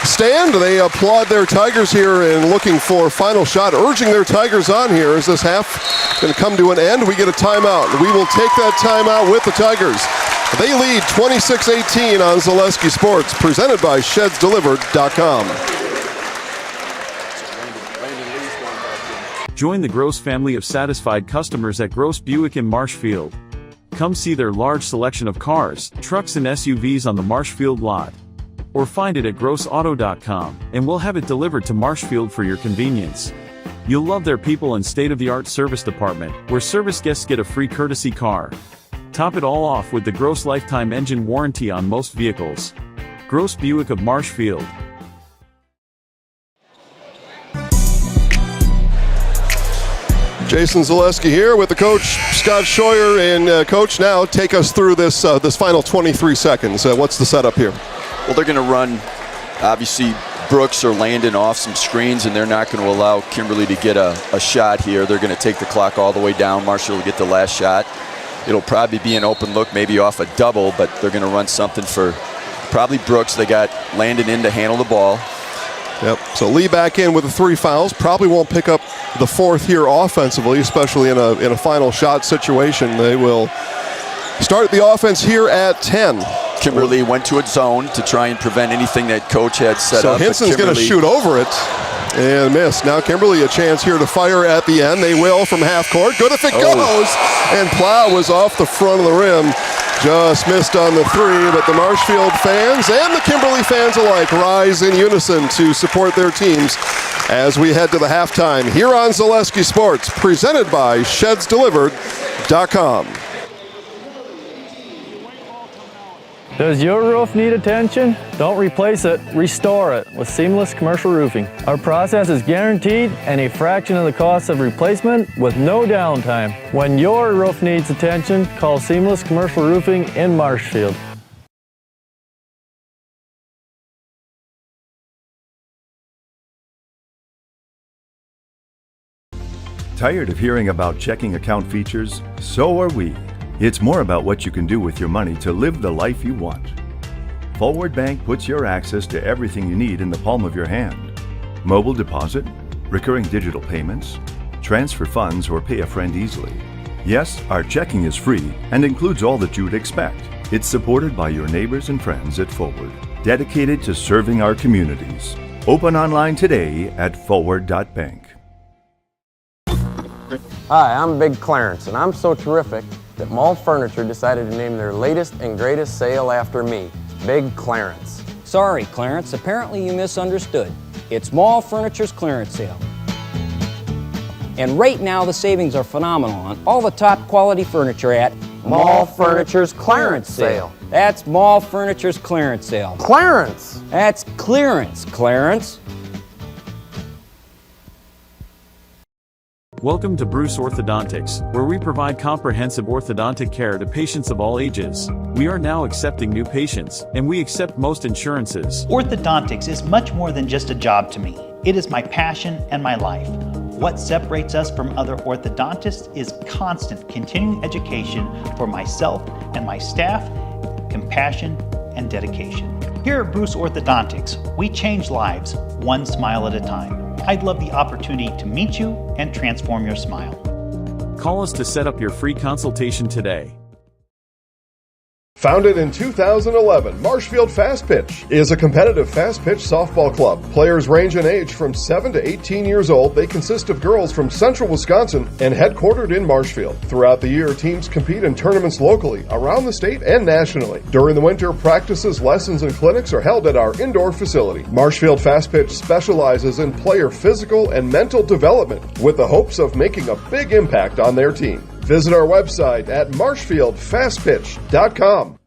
stand. They applaud their Tigers here and looking for a final shot, urging their Tigers on here as this half going to come to an end. We get a timeout. We will take that timeout with the Tigers. They lead 26-18 on Zaleski Sports, presented by ShedsDelivered.com. Join the Gross family of satisfied customers at Gross Buick in Marshfield. Come see their large selection of cars, trucks and SUVs on the Marshfield lot. Or find it at grossauto.com, and we'll have it delivered to Marshfield for your convenience. You'll love their people and state-of-the-art service department, where service guests get a free courtesy car. Top it all off with the Gross lifetime engine warranty on most vehicles. Gross Buick of Marshfield. Jason Zaleski here with the coach, Scott Scheuer. And Coach, now take us through this this final 23 seconds. What's the setup here? Well, they're going to run, obviously, Brooks or Landon off some screens, and they're not going to allow Kimberly to get a shot here. They're going to take the clock all the way down. Marshall will get the last shot. It'll probably be an open look, maybe off a double, but they're going to run something for probably Brooks. They got Landon in to handle the ball. Yep, so Lee back in with the 3 fouls. Probably won't pick up the 4th here offensively, especially in a final shot situation. They will start the offense here at 10. Kimberly went to a zone to try and prevent anything that coach had set up. So Hinson's going to shoot over it and miss. Now Kimberly a chance here to fire at the end. They will from half court. Good if it goes. And Plow was off the front of the rim. Just missed on the 3, but the Marshfield fans and the Kimberly fans alike rise in unison to support their teams as we head to the halftime here on Zaleski Sports, presented by ShedsDelivered.com. Does your roof need attention? Don't replace it, restore it with Seamless Commercial Roofing. Our process is guaranteed and a fraction of the cost of replacement with no downtime. When your roof needs attention, call Seamless Commercial Roofing in Marshfield. Tired of hearing about checking account features? So are we. It's more about what you can do with your money to live the life you want. Forward Bank puts your access to everything you need in the palm of your hand. Mobile deposit, recurring digital payments, transfer funds, or pay a friend easily. Yes, our checking is free and includes all that you would expect. It's supported by your neighbors and friends at Forward, dedicated to serving our communities. Open online today at forward.bank. Hi, I'm Big Clarence, and I'm so terrific that Mall Furniture decided to name their latest and greatest sale after me, Big Clarence. Sorry, Clarence, apparently you misunderstood. It's Mall Furniture's clearance sale. And right now the savings are phenomenal on all the top quality furniture at Mall Furniture's clearance sale. That's Mall Furniture's clearance sale. Clarence! That's clearance, Clarence. Welcome to Bruce Orthodontics, where we provide comprehensive orthodontic care to patients of all ages. We are now accepting new patients, and we accept most insurances. Orthodontics is much more than just a job to me. It is my passion and my life. What separates us from other orthodontists is constant continuing education for myself and my staff, compassion, and dedication. Here at Bruce Orthodontics, we change lives one smile at a time. I'd love the opportunity to meet you and transform your smile. Call us to set up your free consultation today. Founded in 2011, Marshfield Fast Pitch is a competitive fast pitch softball club. Players range in age from 7 to 18 years old. They consist of girls from central Wisconsin and headquartered in Marshfield. Throughout the year, teams compete in tournaments locally, around the state, and nationally. During the winter, practices, lessons, and clinics are held at our indoor facility. Marshfield Fast Pitch specializes in player physical and mental development with the hopes of making a big impact on their team. Visit our website at marshfieldfastpitch.com.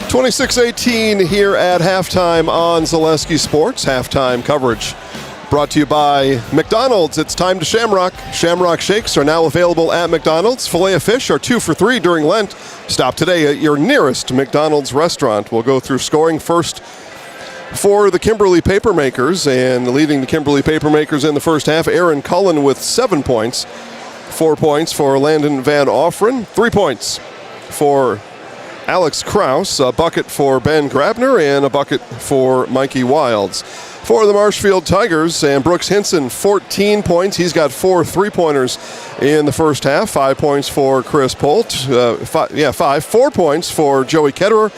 26-18 here at halftime on Zaleski Sports. Halftime coverage brought to you by McDonald's. It's time to Shamrock. Shamrock Shakes are now available at McDonald's. Filet of fish are 2 for $3 during Lent. Stop today at your nearest McDonald's restaurant. We'll go through scoring first for the Kimberly Papermakers, and leading the Kimberly Papermakers in the first half, Aaron Cullen with 7 points. 4 points for Landon Van Offren. 3 points for Alex Kraus, a bucket for Ben Grabner, and a bucket for Mikey Wilds. For the Marshfield Tigers, and Brooks Hinson, 14 points. He's got 4 three-pointers in the first half. 5 points for Chris Polt. 4 points for Joey Ketterer,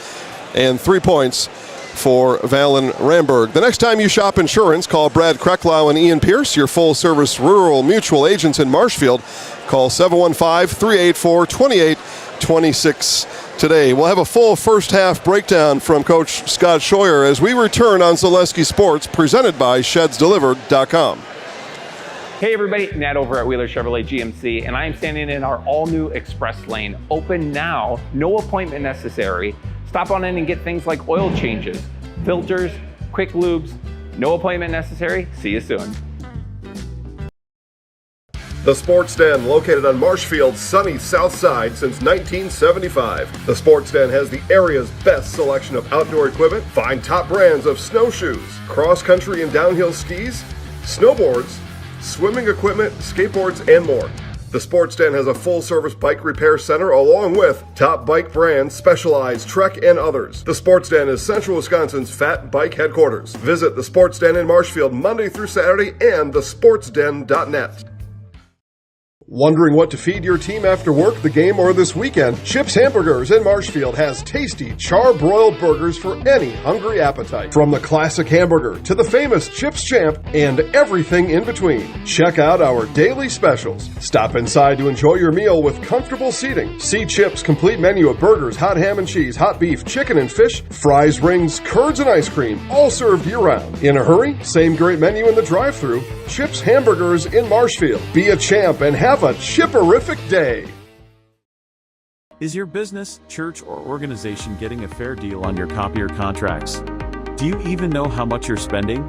and 3 points for Valen Ramberg. The next time you shop insurance, call Brad Krecklau and Ian Pierce, your full-service rural mutual agents in Marshfield. Call 715-384-2826 today. We'll have a full first-half breakdown from Coach Scott Scheuer as we return on Zaleski Sports, presented by ShedsDelivered.com. Hey everybody, Nat over at Wheeler Chevrolet GMC, and I am standing in our all-new Express Lane. Open now, no appointment necessary. Stop on in and get things like oil changes, filters, quick lubes. No appointment necessary. See you soon. The Sports Den, located on Marshfield's sunny south side since 1975. The Sports Den has the area's best selection of outdoor equipment. Find top brands of snowshoes, cross-country and downhill skis, snowboards, swimming equipment, skateboards, and more. The Sports Den has a full-service bike repair center along with top bike brands, Specialized, Trek, and others. The Sports Den is Central Wisconsin's Fat Bike headquarters. Visit the Sports Den in Marshfield Monday through Saturday and thesportsden.net. Wondering what to feed your team after work, the game, or this weekend? Chips Hamburgers in Marshfield has tasty, char-broiled burgers for any hungry appetite. From the classic hamburger to the famous Chips Champ and everything in between. Check out our daily specials. Stop inside to enjoy your meal with comfortable seating. See Chips' complete menu of burgers, hot ham and cheese, hot beef, chicken and fish, fries, rings, curds, and ice cream, all served year-round. In a hurry? Same great menu in the drive-thru. Chips Hamburgers in Marshfield. Be a champ and have a chipperific day. Is your business, church, or organization getting a fair deal on your copier contracts? Do you even know how much you're spending?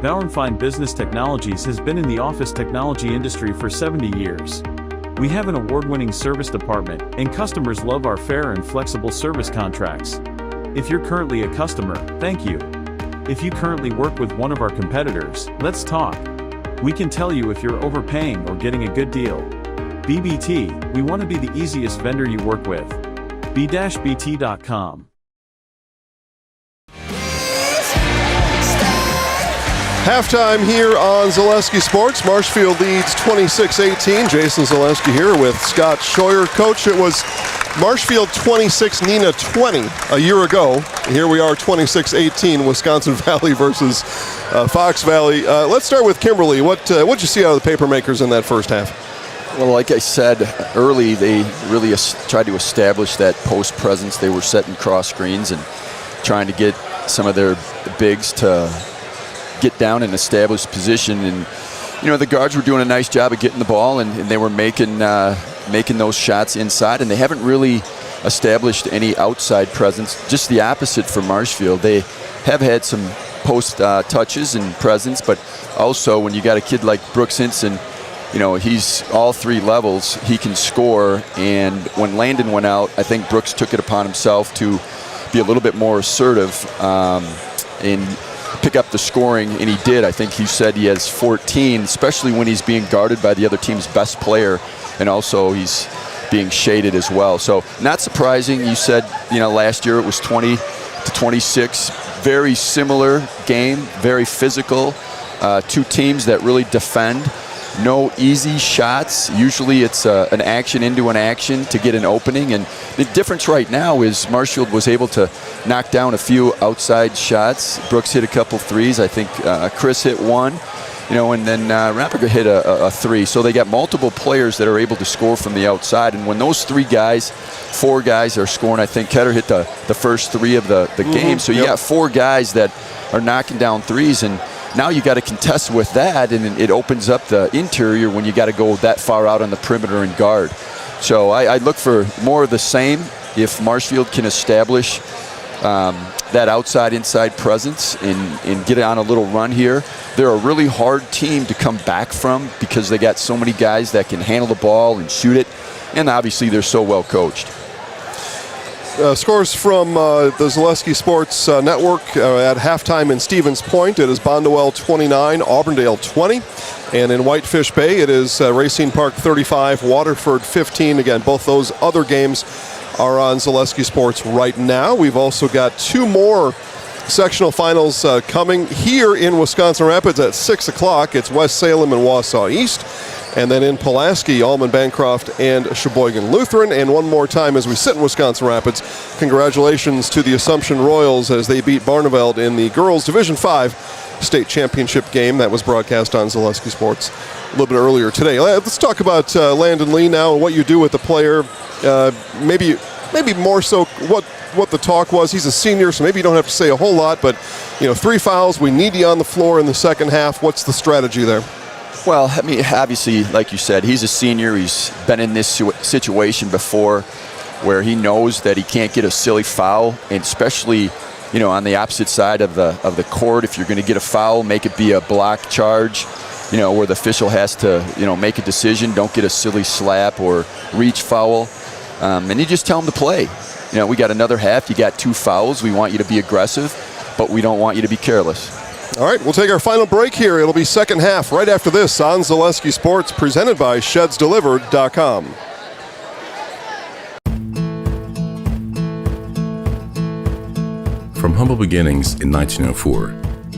Valentine Business Technologies has been in the office technology industry for 70 years. We have an award-winning service department, and customers love our fair and flexible service contracts. If you're currently a customer, thank you. If you currently work with one of our competitors, let's talk. We can tell you if you're overpaying or getting a good deal. BBT, we want to be the easiest vendor you work with. b-bt.com. Halftime here on Zaleski Sports. Marshfield leads 26-18. Jason Zaleski here with Scott Scheuer. Coach, it was Marshfield 26, Neenah 20 a year ago. Here we are 26-18, Wisconsin Valley versus Fox Valley. Let's start with Kimberly. What'd you see out of the Papermakers in that first half? Well, like I said early, they really tried to establish that post presence. They were setting cross screens and trying to get some of their bigs to get down and establish position. And, you know, the guards were doing a nice job of getting the ball, and they were making those shots inside, and they haven't really established any outside presence. Just the opposite for Marshfield. They have had some post touches and presence, but also when you got a kid like Brooks Hinson, you know, he's all three levels. He can score, and when Landon went out, I think Brooks took it upon himself to be a little bit more assertive and pick up the scoring, and he did. I think he said he has 14, especially when he's being guarded by the other team's best player, and also he's being shaded as well. So not surprising. You said, you know, last year it was 20 to 26. very similar game, very physical. Two teams that really defend. No easy shots. Usually it's an action into an action to get an opening. And the difference right now is Marshfield was able to knock down a few outside shots. Brooks hit a couple threes. I think Chris hit one. And then Rappiger hit a three. So they got multiple players that are able to score from the outside. And when those four guys are scoring, I think Ketter hit the first three of the game. So you got four guys that are knocking down threes. And now you got to contest with that, and it opens up the interior when you got to go that far out on the perimeter and guard. So I look for more of the same if Marshfield can establish that outside-inside presence and get on a little run here. They're a really hard team to come back from because they got so many guys that can handle the ball and shoot it, and obviously they're so well coached. Scores from the Zaleski Sports Network at halftime in Stevens Point. It is Bondwell 29, Auburndale 20. And in Whitefish Bay, it is Racine Park 35, Waterford 15. Again, both those other games are on Zaleski Sports right now. We've also got two more sectional finals coming here in Wisconsin Rapids at 6 o'clock. It's West Salem and Wausau East. And then in Pulaski, Allman Bancroft and Sheboygan Lutheran. And one more time as we sit in Wisconsin Rapids, congratulations to the Assumption Royals as they beat Barneveld in the girls Division 5 state championship game that was broadcast on Zaleski Sports a little bit earlier today. Let's talk about Landon Lee now and what you do with the player. Maybe more so what the talk was. He's a senior, so maybe you don't have to say a whole lot, but 3 fouls. We need you on the floor in the second half. What's the strategy there? Well, I mean, obviously, like you said, he's a senior. He's been in this situation before where he knows that he can't get a silly foul, and especially, on the opposite side of the court, if you're going to get a foul, make it be a block charge, where the official has to, make a decision. Don't get a silly slap or reach foul. And you just tell him to play. We got another half. You got 2 fouls. We want you to be aggressive, but we don't want you to be careless. All right, we'll take our final break here. It'll be second half right after this on Zaleski Sports, presented by ShedsDelivered.com. From humble beginnings in 1904,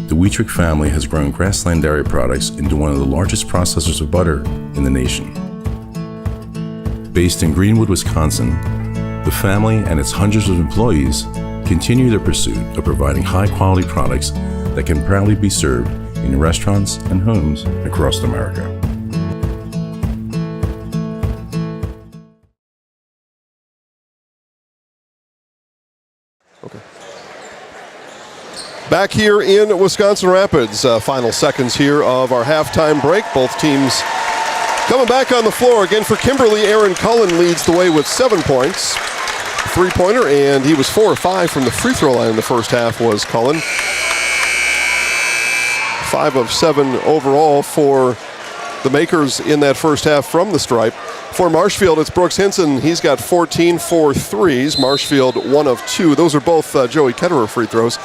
the Wheatrick family has grown Grassland Dairy Products into one of the largest processors of butter in the nation. Based in Greenwood, Wisconsin, the family and its hundreds of employees continue their pursuit of providing high-quality products that can proudly be served in restaurants and homes across America. Okay. Back here in Wisconsin Rapids, final seconds here of our halftime break. Both teams coming back on the floor. Again for Kimberly, Aaron Cullen leads the way with 7 points. Three-pointer, and he was 4 or 5 from the free throw line in the first half was Cullen. 5 of 7 overall for the Makers in that first half from the stripe. For Marshfield, it's Brooks Hinson. He's got 14 for threes. Marshfield 1 of 2. Those are both Joey Ketterer free throws.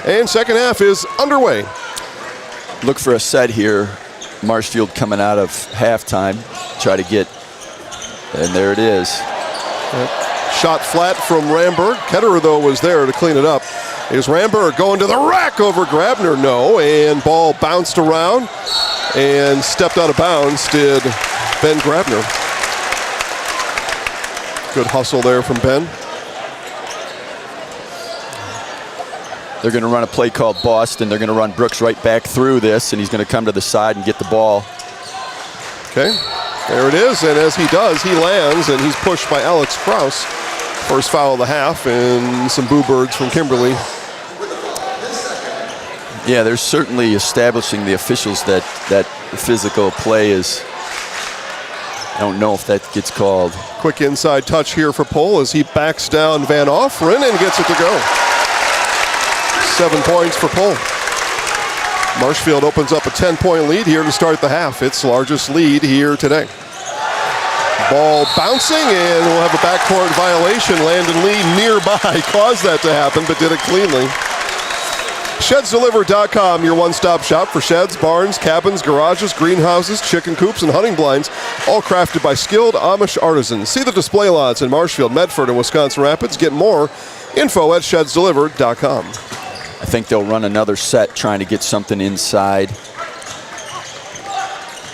And second half is underway. Look for a set here. Marshfield coming out of halftime. Try to get, and there it is. Shot flat from Ramberg. Ketterer, though, was there to clean it up. Here's Ramberg going to the rack over Grabner. No, and ball bounced around and stepped out of bounds did Ben Grabner. Good hustle there from Ben. They're going to run a play called Boston. They're going to run Brooks right back through this, and he's going to come to the side and get the ball. Okay, there it is, and as he does, he lands, and he's pushed by Alex Krause. First foul of the half, and some boo birds from Kimberly. Yeah, they're certainly establishing the officials that physical play is. I don't know if that gets called. Quick inside touch here for Pohl as he backs down Van Offeren and gets it to go. 7 points for Pohl. Marshfield opens up a 10-point lead here to start the half. Its largest lead here today. Ball bouncing, and we'll have a backcourt violation. Landon Lee nearby caused that to happen, but did it cleanly. ShedsDelivered.com, your one-stop shop for sheds, barns, cabins, garages, greenhouses, chicken coops, and hunting blinds, all crafted by skilled Amish artisans. See the display lots in Marshfield, Medford, and Wisconsin Rapids. Get more info at ShedsDelivered.com. I think they'll run another set trying to get something inside.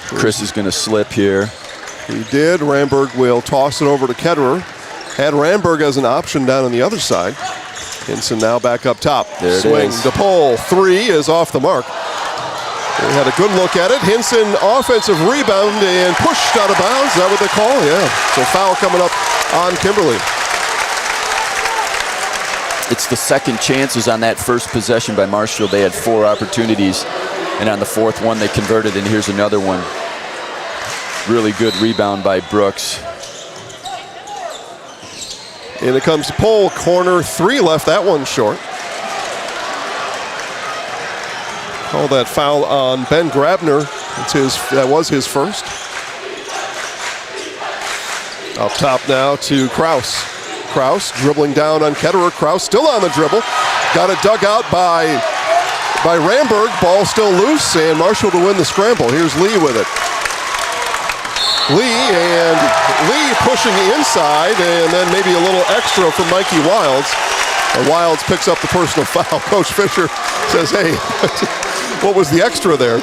Chris is going to slip here. He did. Ramberg will toss it over to Ketterer. Had Ramberg as an option down on the other side. Hinson now back up top. There it Swing is. to pole. 3 is off the mark. They had a good look at it. Hinson offensive rebound and pushed out of bounds. Is that what they call? Yeah. So foul coming up on Kimberly. It's the second chances on that first possession by Marshfield. They had 4 opportunities, and on the fourth one they converted, and here's another one. Really good rebound by Brooks. And it comes to pole, corner 3 left, that one short. Call that foul on Ben Grabner. That was his first. Up top now to Kraus. Kraus dribbling down on Ketterer. Kraus still on the dribble. Got it dug out by Ramberg. Ball still loose, and Marshall to win the scramble. Here's Lee with it. Lee pushing inside, and then maybe a little extra from Mikey Wilds. And Wilds picks up the personal foul. Coach Fisher says, hey, what was the extra there?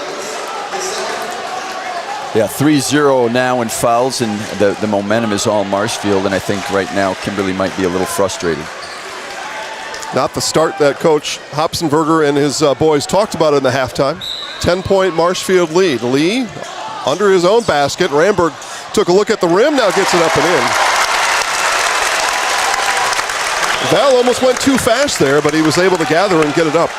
Yeah, 3-0 now in fouls, and the momentum is all Marshfield, and I think right now Kimberly might be a little frustrated. Not the start that Coach Hopsenberger and his boys talked about in the halftime. 10-point Marshfield lead. Lee under his own basket. Ramberg took a look at the rim, now gets it up and in. Val almost went too fast there, but he was able to gather and get it up.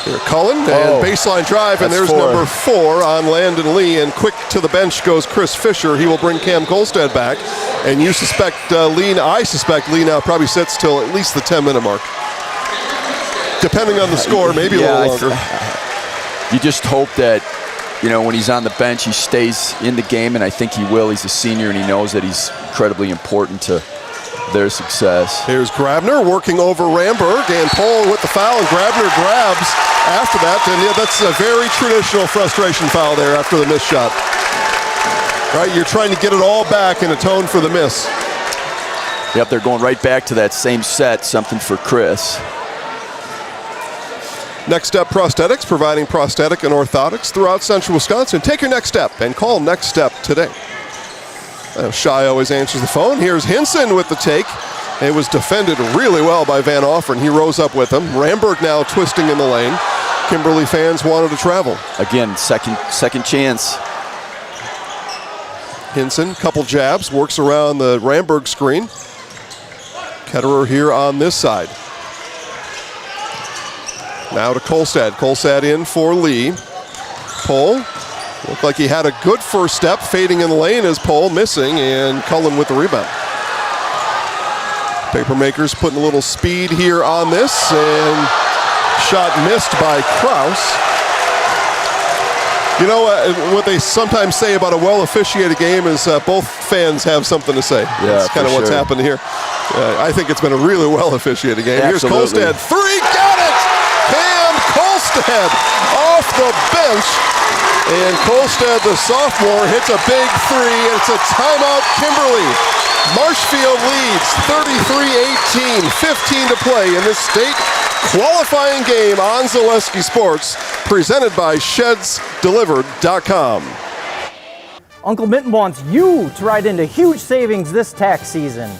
Here, Cullen, and baseline drive, and there's 4. number 4 on Landon Lee, and quick to the bench goes Chris Fisher. He will bring Cam Kolstad back, and you suspect I suspect Lee now probably sits till at least the 10-minute mark. Depending on the score, maybe a little longer. You just hope that, when he's on the bench, he stays in the game, and I think he will. He's a senior, and he knows that he's incredibly important to their success. Here's Grabner working over Ramberg, and Pohl with the foul, and Grabner grabs after that, and yeah, that's a very traditional frustration foul there after the missed shot. Right, you're trying to get it all back and atone for the miss. Yep, they're going right back to that same set, something for Chris. Next Step Prosthetics, providing prosthetic and orthotics throughout central Wisconsin. Take your next step and call Next Step today. Shy always answers the phone. Here's Hinson with the take. It was defended really well by Van Offeren. He rose up with him. Ramberg now twisting in the lane. Kimberly fans wanted to travel. Again, second chance. Hinson, couple jabs, works around the Ramberg screen. Ketterer here on this side. Now to Kolstad. Kolstad in for Lee. Pohl looked like he had a good first step, fading in the lane as Pohl missing, and Cullen with the rebound. Papermakers putting a little speed here on this, and shot missed by Kraus. You know, what they sometimes say about a well-officiated game is both fans have something to say. Yeah, that's kind of what's happened here. I think it's been a really well-officiated game. Absolutely. Here's Kolstad. 3, got it! Cam Kolstad off the bench. And Kolstad, the sophomore, hits a big 3, and it's a timeout, Kimberly. Marshfield leads 33-18, 15 to play in this state qualifying game on Zaleski Sports, presented by ShedsDelivered.com. Uncle Minton wants you to ride into huge savings this tax season.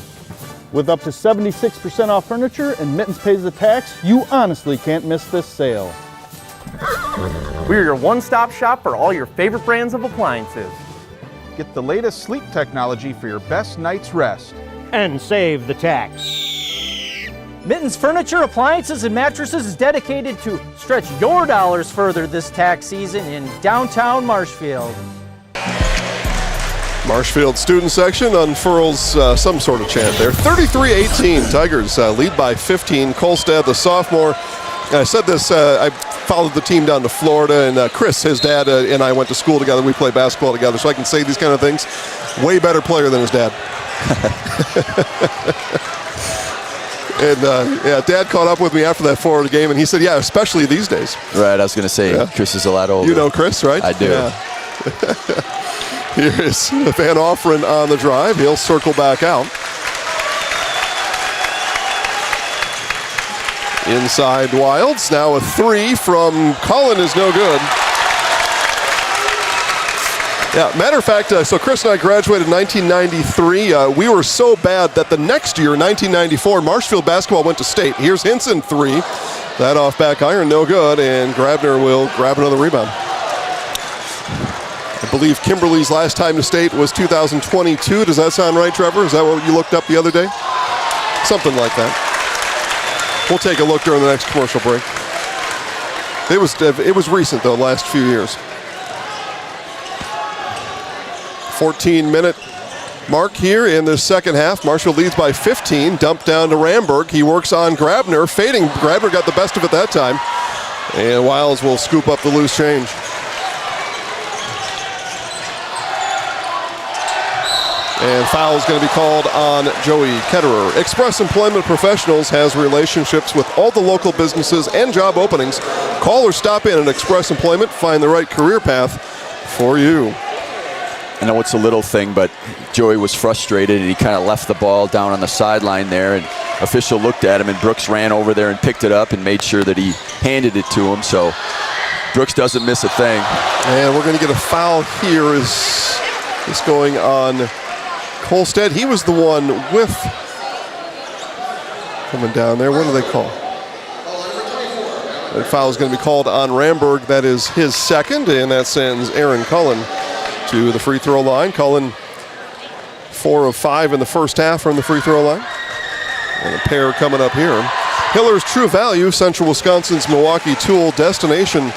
With up to 76% off furniture and Mittens pays the tax, you honestly can't miss this sale. We're your one-stop shop for all your favorite brands of appliances. Get the latest sleep technology for your best night's rest. And save the tax. Mittens Furniture, Appliances, and Mattresses is dedicated to stretch your dollars further this tax season in downtown Marshfield. Marshfield student section unfurls some sort of chant there. 33-18, Tigers lead by 15. Kolstad, the sophomore. I said this, I followed the team down to Florida, and Chris, his dad, and I went to school together. We played basketball together, so I can say these kind of things. Way better player than his dad. And yeah, Dad caught up with me after that Florida game, and he said, yeah, especially these days. Right, I was going to say, Chris is a lot older. You know Chris, right? I do. Yeah. Here's Van Offeren on the drive. He'll circle back out. Inside Wilds. Now a three from Cullen is no good. Yeah, matter of fact, so Chris and I graduated in 1993. We were so bad that the next year, 1994, Marshfield basketball went to state. Here's Hinson, three. That off back iron, no good, and Grabner will grab another rebound. I believe Kimberly's last time to state was 2022. Does that sound right, Trevor? Is that what you looked up the other day? Something like that. We'll take a look during the next commercial break. It was recent, though, last few years. 14-minute mark here in the second half. Marshall leads by 15. Dumped down to Ramberg. He works on Grabner. Fading. Grabner got the best of it that time. And Wiles will scoop up the loose change. And foul is going to be called on Joey Ketterer. Express Employment Professionals has relationships with all the local businesses and job openings. Call or stop in at Express Employment. Find the right career path for you. I know it's a little thing, but Joey was frustrated and he kind of left the ball down on the sideline there, and official looked at him and Brooks ran over there and picked it up and made sure that he handed it to him. So Brooks doesn't miss a thing. And we're going to get a foul here. Is going on Kolstad. He was the one with coming down there. What do they call? That foul is going to be called on Ramberg. That is his second, and that sends Aaron Cullen to the free throw line. Cullen 4 of 5 in the first half from the free throw line. And a pair coming up here. Hiller's True Value, Central Wisconsin's Milwaukee Tool Destination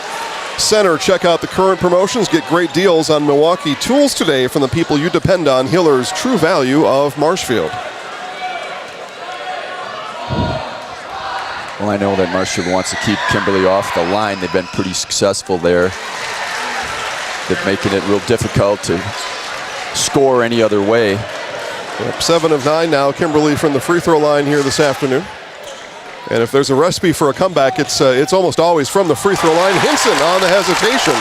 Center. Check out the current promotions. Get great deals on Milwaukee tools today from the people you depend on. Hiller's True Value of Marshfield. Well, I know that Marshfield wants to keep Kimberly off the line. They've been pretty successful there. They're making it real difficult to score any other way. Yep, 7 of 9 now. Kimberly from the free throw line here this afternoon. And if there's a recipe for a comeback, it's almost always from the free throw line. Hinson on the hesitation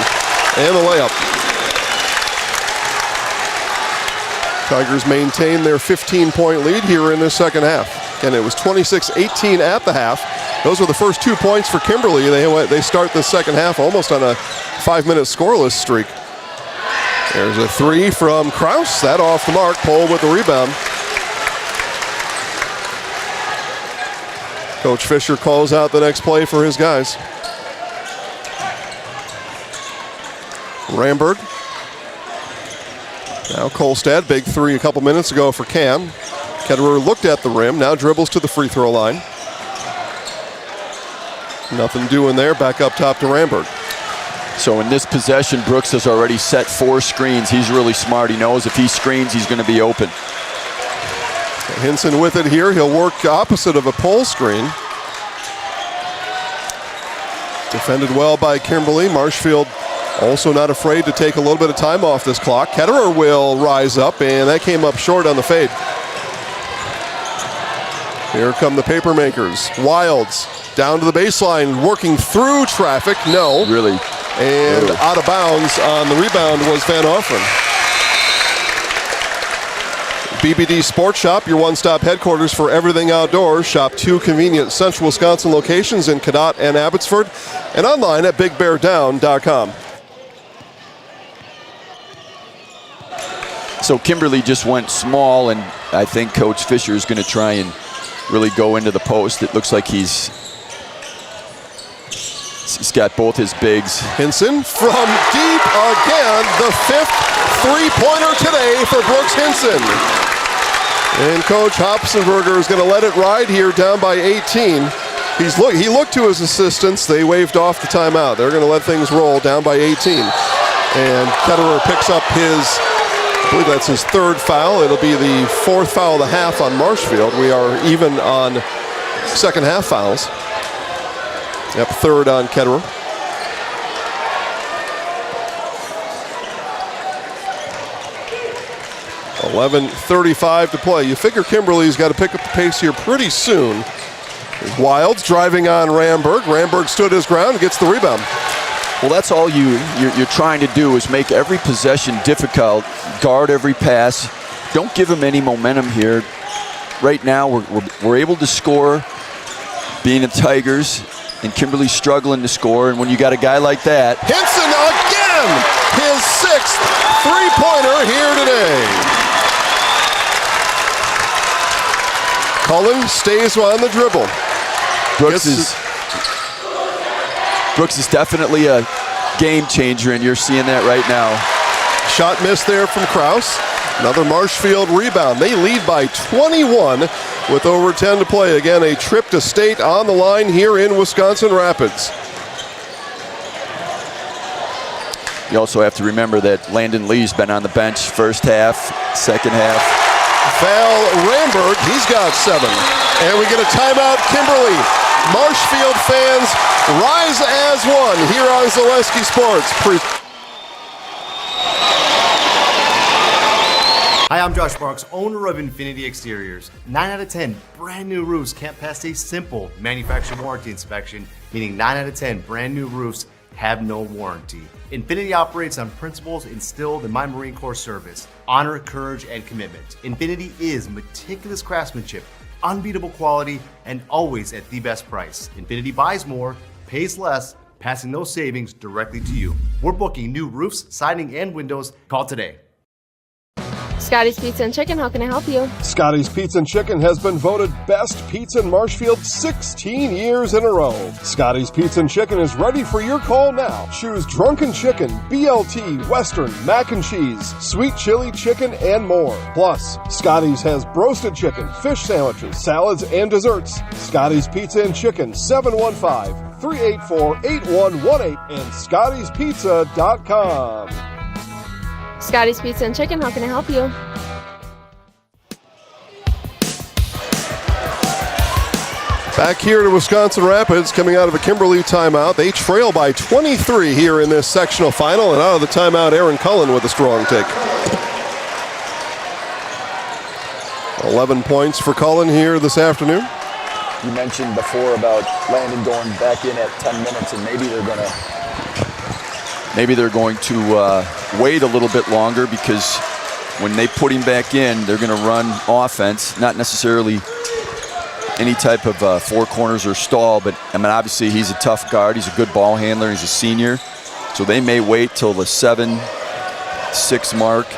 and the layup. Tigers maintain their 15-point lead here in the second half. And it was 26-18 at the half. Those were the first 2 points for Kimberly. They start the second half almost on a 5-minute scoreless streak. There's a three from Kraus. That off the mark. Pohl with the rebound. Coach Fisher calls out the next play for his guys. Ramberg. Now Kolstad, big three a couple minutes ago for Cam. Ketterer looked at the rim, now dribbles to the free throw line. Nothing doing there, back up top to Ramberg. So in this possession, Brooks has already set 4 screens. He's really smart. He knows if he screens, he's going to be open. Hinson with it here. He'll work opposite of a Pohl screen. Defended well by Kimberly. Marshfield also not afraid to take a little bit of time off this clock. Ketterer will rise up, and that came up short on the fade. Here come the Papermakers. Wilds down to the baseline, working through traffic. No. Really? And out of bounds on the rebound was Van Offeren. BBD Sports Shop, your one-stop headquarters for everything outdoors. Shop 2 convenient Central Wisconsin locations in Cadott and Abbotsford, and online at BigBearDown.com. So Kimberly just went small, and I think Coach Fisher is going to try and really go into the post. It looks like he's got both his bigs. Hinson from deep again, the 5th three-pointer today for Brooks Hinson. And Coach Hopsenberger is going to let it ride here down by 18. He looked to his assistants. They waved off the timeout. They're going to let things roll down by 18. And Ketterer picks up I believe that's his 3rd foul. It'll be the 4th foul of the half on Marshfield. We are even on second half fouls. Yep, 3rd on Ketterer. .11:35 to play. You figure Kimberly's got to pick up the pace here pretty soon. Wilds driving on Ramberg. Ramberg stood his ground and gets the rebound. Well, that's all you're trying to do is make every possession difficult, guard every pass. Don't give them any momentum here. Right now, we're able to score being the Tigers, and Kimberly struggling to score. And when you got a guy like that. Hinson again! His 6th three-pointer here today. Cullen stays on the dribble. Brooks is definitely a game changer, and you're seeing that right now. Shot missed there from Kraus. Another Marshfield rebound. They lead by 21 with over 10 to play. Again, a trip to state on the line here in Wisconsin Rapids. You also have to remember that Landon Lee's been on the bench first half, second half. Val Ramberg, he's got 7. And we get a timeout, Kimberly. Marshfield fans rise as one here on Zaleski Sports. Hi, I'm Josh Barks, owner of Infinity Exteriors. 9 out of 10 brand new roofs can't pass a simple manufacturer warranty inspection, meaning 9 out of 10 brand new roofs have no warranty. Infinity operates on principles instilled in my Marine Corps service: honor, courage, and commitment. Infinity is meticulous craftsmanship, unbeatable quality, and always at the best price. Infinity buys more, pays less, passing those savings directly to you. We're booking new roofs, siding, and windows. Call today. Scotty's Pizza and Chicken, how can I help you? Scotty's Pizza and Chicken has been voted best pizza in Marshfield 16 years in a row. Scotty's Pizza and Chicken is ready for your call now. Choose drunken chicken, BLT, Western, mac and cheese, sweet chili chicken, and more. Plus, Scotty's has broasted chicken, fish sandwiches, salads, and desserts. Scotty's Pizza and Chicken, 715-384-8118 and Scotty'sPizza.com. Scotty's Pizza and Chicken, how can I help you? Back here to Wisconsin Rapids, coming out of a Kimberly timeout. They trail by 23 here in this sectional final, and out of the timeout, Aaron Cullen with a strong take. 11 points for Cullen here this afternoon. You mentioned before about Landon going back in at 10 minutes, and maybe they're going to wait a little bit longer, because when they put him back in, they're going to run offense, not necessarily any type of four corners or stall, but I mean, obviously he's a tough guard. He's a good ball handler. He's a senior. So they may wait till the 7-6 mark,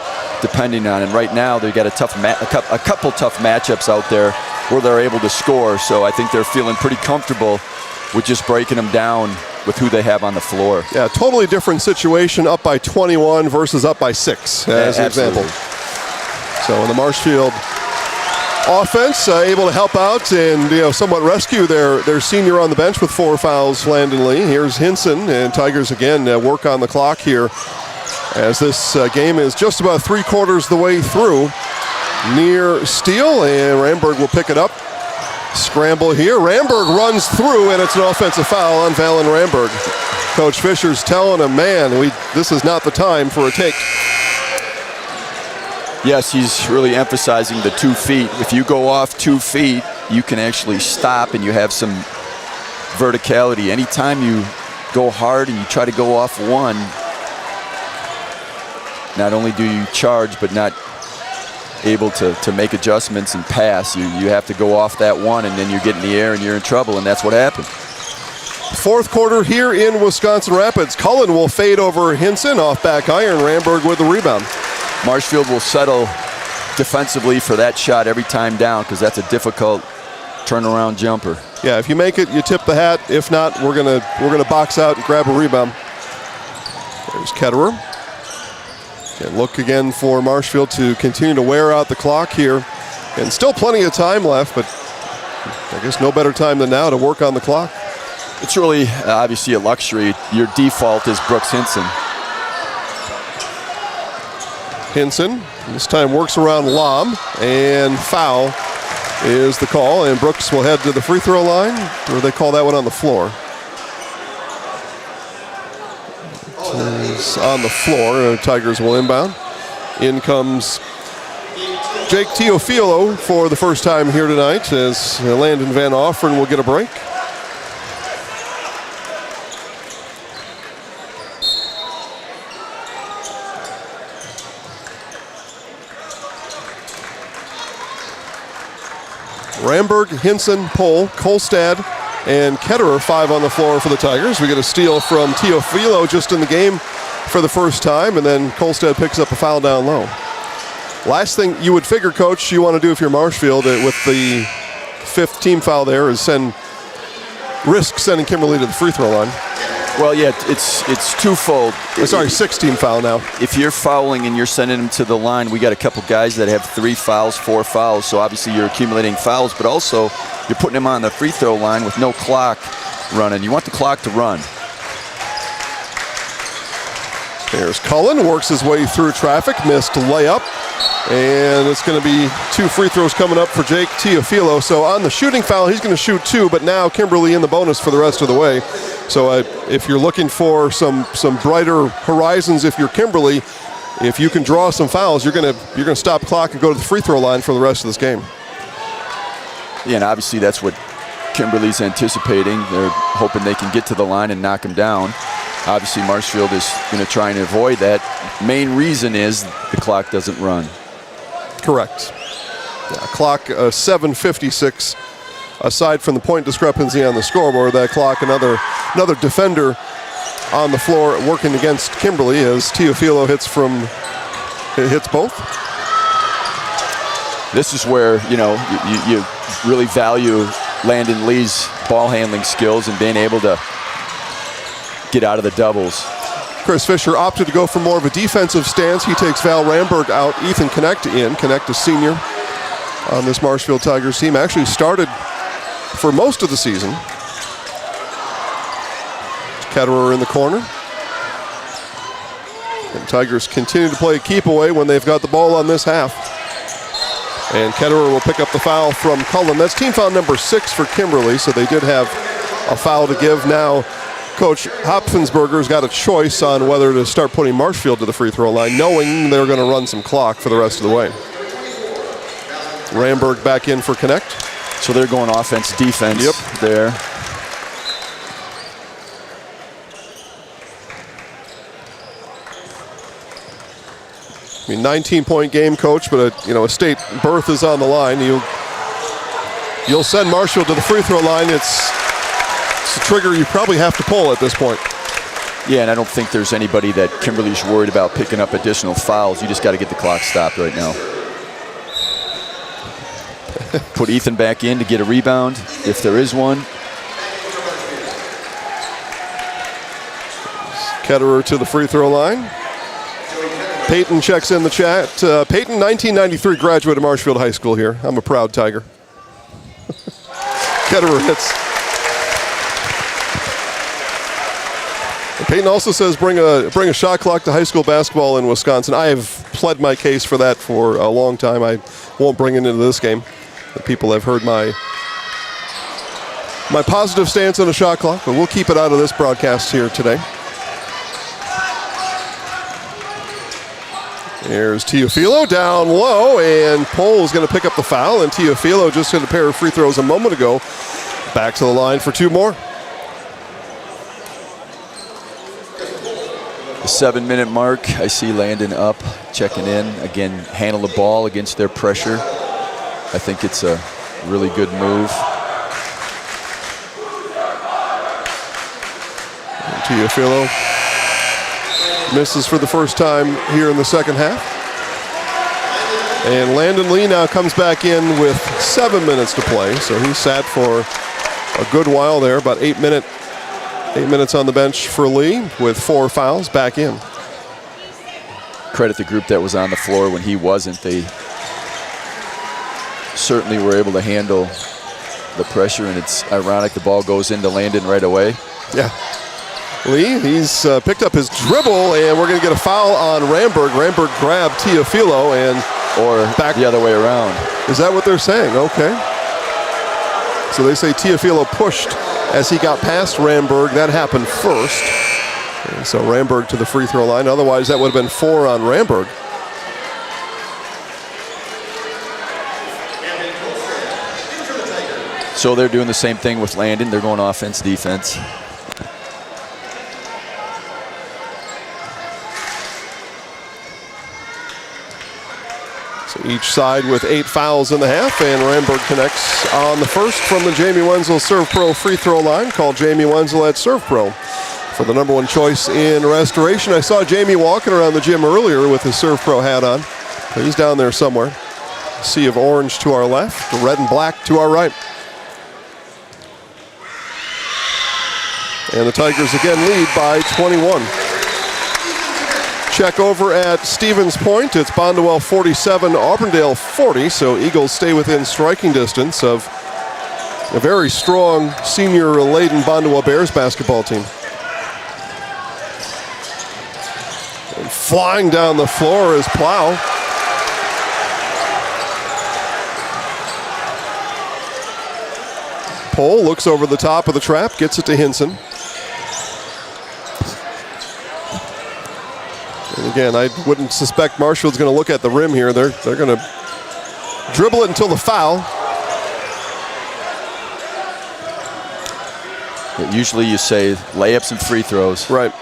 depending on. And right now they've got a couple tough matchups out there where they're able to score. So I think they're feeling pretty comfortable with just breaking them down with who they have on the floor. Yeah, totally different situation, up by 21 versus up by 6, as an example. So in the Marshfield offense, able to help out and somewhat rescue their senior on the bench with 4 fouls, Landon Lee. Here's Hinson, and Tigers again work on the clock here as this game is just about 3/4 the way through. Near steal, and Ramberg will pick it up. Scramble here. Ramberg runs through, and it's an offensive foul on Valen Ramberg. Coach Fisher's telling him, man, this is not the time for a take. Yes, he's really emphasizing the 2 feet. If you go off 2 feet, you can actually stop and you have some verticality. Anytime you go hard and you try to go off 1, not only do you charge, but not able to make adjustments and pass. You have to go off that 1, and then you get in the air and you're in trouble, and that's what happened. 4th quarter here in Wisconsin Rapids. Cullen will fade over Hinson off back iron. Ramberg with the rebound. Marshfield will settle defensively for that shot every time down, because that's a difficult turnaround jumper. Yeah, if you make it, you tip the hat. If not, we're gonna box out and grab a rebound. There's Ketterer. And look again for Marshfield to continue to wear out the clock here. And still plenty of time left, but I guess no better time than now to work on the clock. It's really obviously a luxury. Your default is Brooks Hinson. Hinson this time works around Lom, and foul is the call, and Brooks will head to the free throw line, or they call that one on the floor. It's on the floor. Tigers will inbound. In comes Jake Teofilo for the first time here tonight, as Landon Van Offeren will get a break. Ramberg, Hinson, Pohl, Kolstad, and Ketterer 5 on the floor for the Tigers. We get a steal from Teofilo just in the game for the first time, and then Kolstad picks up a foul down low. Last thing you would figure, Coach, you want to do if you're Marshfield with the 5th team foul there is risk sending Kimberly to the free throw line. Well, yeah, it's twofold. 6-team foul now. If you're fouling and you're sending them to the line, we got a couple guys that have 3 fouls, 4 fouls, so obviously you're accumulating fouls, but also you're putting them on the free throw line with no clock running. You want the clock to run. There's Cullen, works his way through traffic, missed layup, and it's going to be 2 free throws coming up for Jake Teofilo. So on the shooting foul, he's going to shoot 2, but now Kimberly in the bonus for the rest of the way. So if you're looking for some brighter horizons, if you're Kimberly, if you can draw some fouls, you're going to stop clock and go to the free throw line for the rest of this game. Yeah, and obviously that's what Kimberly's anticipating. They're hoping they can get to the line and knock them down. Obviously, Marshfield is going to try and avoid that. Main reason is the clock doesn't run. Correct. Yeah, clock 7:56. Aside from the point discrepancy on the scoreboard, that clock, another defender on the floor working against Kimberly as Teofilo hits both. This is where, you really value Landon Lee's ball handling skills and being able to get out of the doubles. Chris Fisher opted to go for more of a defensive stance. He takes Val Ramberg out, Ethan Connect in. Connect is senior on this Marshfield Tigers team. Actually started for most of the season. Ketterer in the corner. And Tigers continue to play keep away when they've got the ball on this half. And Ketterer will pick up the foul from Cullen. That's team foul number 6 for Kimberly, so they did have a foul to give. Now Coach Hopfensberger's got a choice on whether to start putting Marshfield to the free throw line, knowing they're going to run some clock for the rest of the way. Ramberg back in for Connect. So they're going offense, defense there. I mean, 19-point game, Coach, but a state berth is on the line. You'll send Marshfield to the free throw line. It's a trigger you probably have to pull at this point. Yeah, and I don't think there's anybody that Kimberly's worried about picking up additional fouls. You just got to get the clock stopped right now. Put Ethan back in to get a rebound, if there is one. Ketterer to the free throw line. Peyton checks in the chat. Peyton, 1993 graduate of Marshfield High School here. I'm a proud Tiger. Ketterer hits. And Peyton also says bring a shot clock to high school basketball in Wisconsin. I have pled my case for that for a long time. I won't bring it into this game. The people have heard my positive stance on a shot clock, but we'll keep it out of this broadcast here today. There's Teofilo down low, and Pohl is going to pick up the foul, and Teofilo just hit a pair of free throws a moment ago. Back to the line for 2 more. The 7-minute mark, I see Landon up, checking in. Again, handle the ball against their pressure. I think it's a really good move. Teofilo misses for the first time here in the second half. And Landon Lee now comes back in with 7 minutes to play, so he sat for a good while there, about 8 minutes on the bench for Lee with 4 fouls, back in. Credit the group that was on the floor when he wasn't. They certainly were able to handle the pressure, and it's ironic the ball goes into Landon right away. Yeah. Lee, he's picked up his dribble, and we're going to get a foul on Ramberg. Ramberg grabbed Teofilo, or back the other way around. Is that what they're saying? Okay. So they say Teofilo pushed as he got past Ramberg. That happened first. And so Ramberg to the free throw line. Otherwise, that would have been 4 on Ramberg. So they're doing the same thing with Landon. They're going offense, defense. So Each side with 8 fouls in the half, and Ramberg connects on the first from the Jamie Wenzel Serve Pro free throw line. Call Jamie Wenzel at Serve Pro for the #1 choice in restoration. I saw Jamie walking around the gym earlier with his Serve Pro hat on. He's down there somewhere. Sea of orange to our left, red and black to our right. And the Tigers again lead by 21. Check over at Stevens Point. It's Bondwell 47, Auburndale 40, so Eagles stay within striking distance of a very strong senior-laden Bondwell Bears basketball team. And flying down the floor is Plow. Pohl looks over the top of the trap, gets it to Hinson. And again, I wouldn't suspect Marshfield's going to look at the rim here. They're going to dribble it until the foul. But usually you say layups and free throws. Right.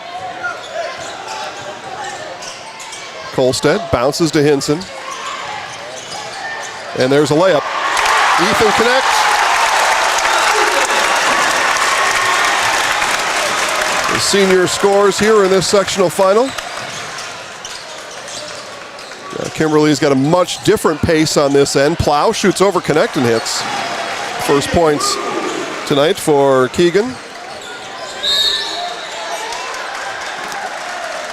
Kolstad bounces to Hinson. And there's a layup. Ethan connects. The senior scores here in this sectional final. Kimberly's got a much different pace on this end. Plow shoots over, connect, and hits. First points tonight for Keegan.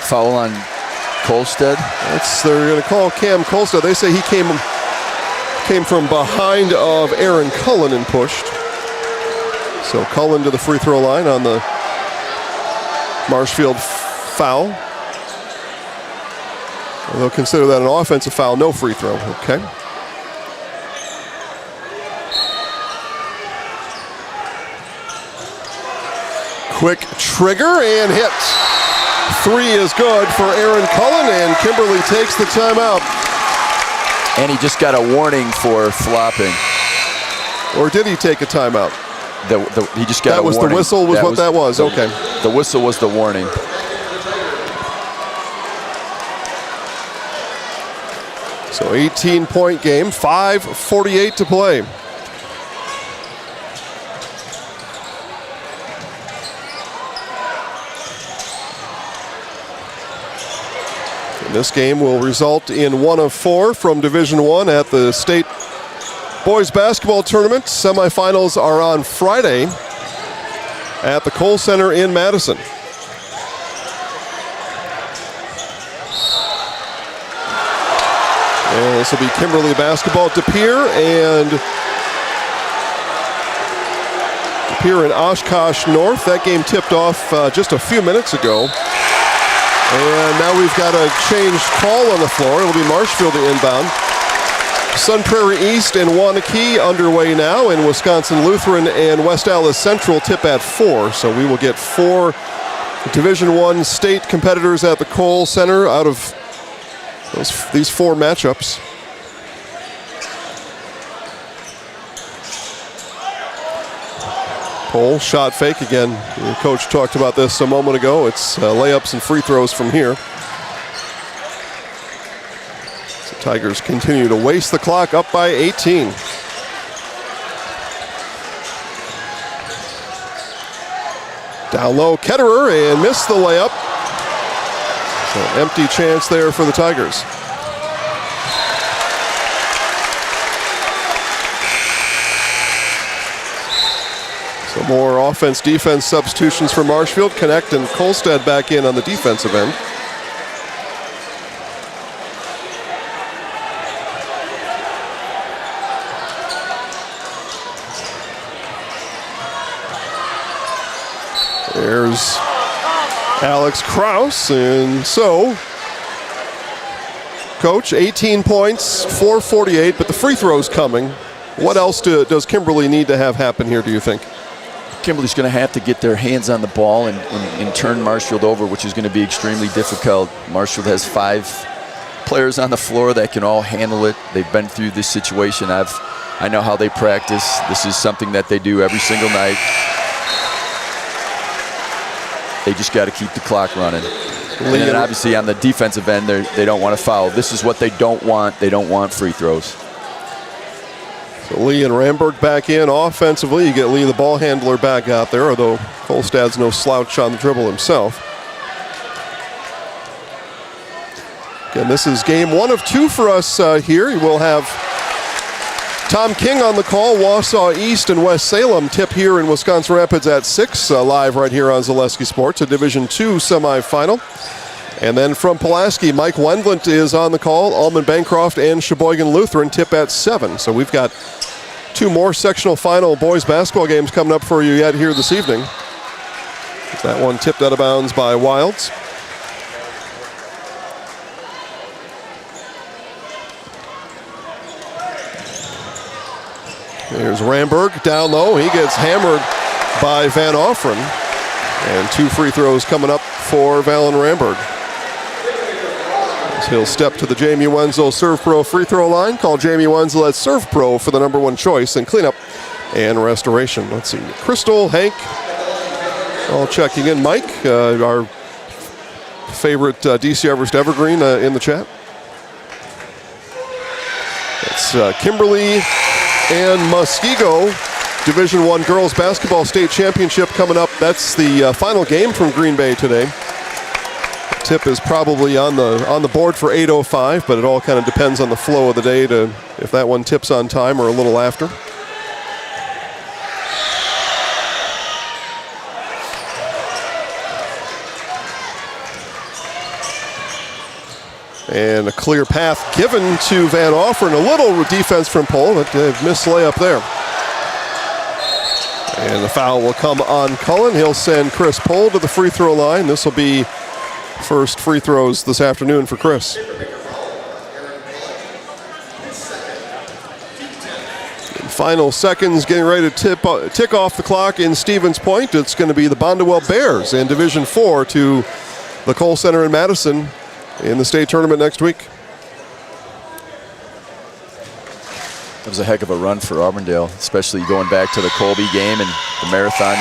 Foul on Kolstad. They're going to call Cam Kolstad. They say he came from behind of Aaron Cullen and pushed. So Cullen to the free throw line on the Marshfield foul. They'll consider that an offensive foul, no free throw, okay. Quick trigger and hits. 3 is good for Aaron Cullen, and Kimberly takes the timeout. And he just got a warning for flopping. Or did he take a timeout? He just got a warning. That was the whistle, was what that was, okay. The whistle was the warning. So 18-point game, 5:48 to play. And this game will result in 1 of 4 from Division I at the state boys basketball tournament. Semifinals are on Friday at the Kohl Center in Madison. And this will be Kimberly basketball. De Pere and Oshkosh North. That game tipped off just a few minutes ago. And now we've got a changed call on the floor. It'll be Marshfield to inbound. Sun Prairie East and Waunakee underway now, and Wisconsin Lutheran and West Allis Central tip at 4. So we will get 4 Division I state competitors at the Kohl Center out of these 4 matchups. Pohl, shot fake again. The coach talked about this a moment ago. It's layups and free throws from here. So Tigers continue to waste the clock, up by 18. Down low, Ketterer, and missed the layup. So empty chance there for the Tigers. So more offense-defense substitutions for Marshfield. Connect and Kolstad back in on the defensive end. There's Alex Kraus, and so, Coach, 18 points, 4:48, but the free throw's coming. What else does Kimberly need to have happen here, do you think? Kimberly's going to have to get their hands on the ball and turn Marshfield over, which is going to be extremely difficult. Marshfield has 5 players on the floor that can all handle it. They've been through this situation. I know how they practice. This is something that they do every single night. They just got to keep the clock running. And then obviously on the defensive end, they don't want to foul. This is what they don't want. They don't want free throws. So Lee and Ramberg back in offensively. You get Lee, the ball handler, back out there, although Kolstad's no slouch on the dribble himself. Again, this is game 1 of 2 for us here. We'll have Tom King on the call. Wausau East and West Salem tip here in Wisconsin Rapids at 6, live right here on Zaleski Sports, a Division II semifinal. And then from Pulaski, Mike Wendlandt is on the call. Almond Bancroft and Sheboygan Lutheran tip at 7. So we've got 2 more sectional final boys basketball games coming up for you yet here this evening. That one tipped out of bounds by Wilds. There's Ramberg down low. He gets hammered by Van Offren. And 2 free throws coming up for Valen Ramberg. He'll step to the Jamie Wenzel Serve Pro free throw line. Call Jamie Wenzel at Serve Pro for the #1 choice in cleanup and restoration. Let's see. Crystal, Hank, all checking in. Mike, our favorite DC Everest Evergreen in the chat. It's Kimberly and Muskego. Division I girls basketball state championship coming up. That's the final game from Green Bay today. Tip is probably on the board for 8:05, but it all kind of depends on the flow of the day to if that one tips on time or a little after. And a clear path given to Van Offren. A little defense from Pohl, but missed layup there. And the foul will come on Cullen. He'll send Chris Pohl to the free throw line. This will be first free throws this afternoon for Chris. Final seconds, getting ready to tick off the clock in Stevens Point. It's going to be the Bondwell Bears in Division IV to the Kohl Center in Madison in the state tournament next week. That was a heck of a run for Auburndale, especially going back to the Colby game and the marathon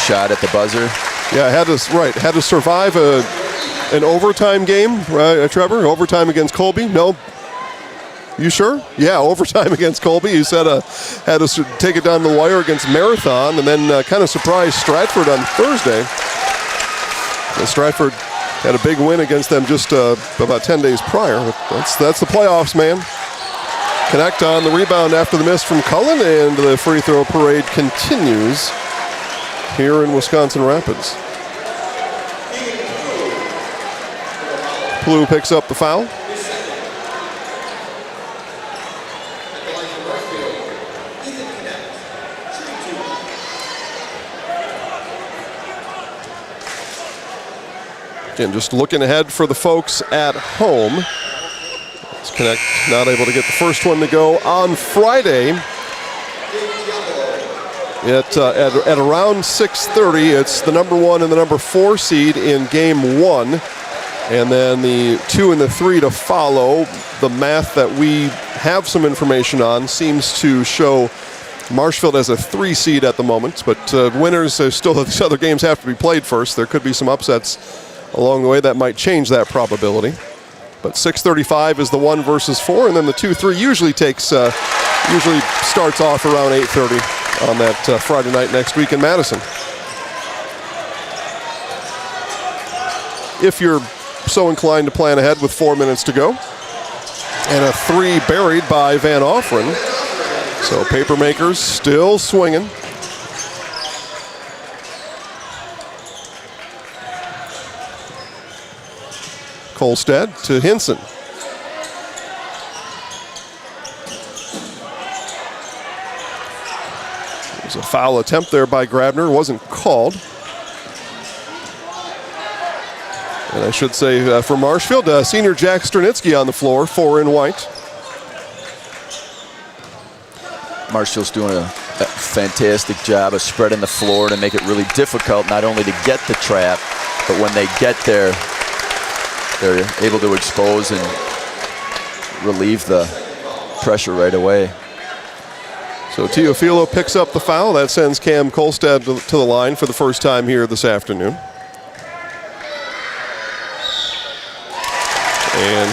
shot at the buzzer. Yeah, had to survive an overtime game, right, Trevor? Overtime against Colby? No. You sure? Yeah, overtime against Colby. You said had to take it down the wire against Marathon, and then kind of surprised Stratford on Thursday. And Stratford had a big win against them just about 10 days prior. That's the playoffs, man. Connect on the rebound after the miss from Cullen, and the free throw parade continues here in Wisconsin Rapids. Blue picks up the foul. Again, just looking ahead for the folks at home. Connect not able to get the first one to go on Friday at around 6:30. It's the #1 and the #4 seed in game 1, and then the 2 and the 3 to follow. The math that we have some information on seems to show Marshfield as a 3 seed at the moment, but winners, still these other games have to be played first. There could be some upsets along the way that might change that probability. But 6:35 is the 1 versus 4, and then the 2-3 usually starts off around 8:30 on that Friday night next week in Madison. If you're so inclined to plan ahead with 4 minutes to go, and a 3 buried by Van Offren. So Papermakers still swinging. Kolstad to Hinson. There's a foul attempt there by Grabner. Wasn't called. And I should say for Marshfield, senior Jack Stranitzky on the floor, 4 in white. Marshfield's doing a fantastic job of spreading the floor to make it really difficult not only to get the trap, but when they get there, they're able to expose and relieve the pressure right away. So Teofilo picks up the foul. That sends Cam Kolstad to the line for the first time here this afternoon.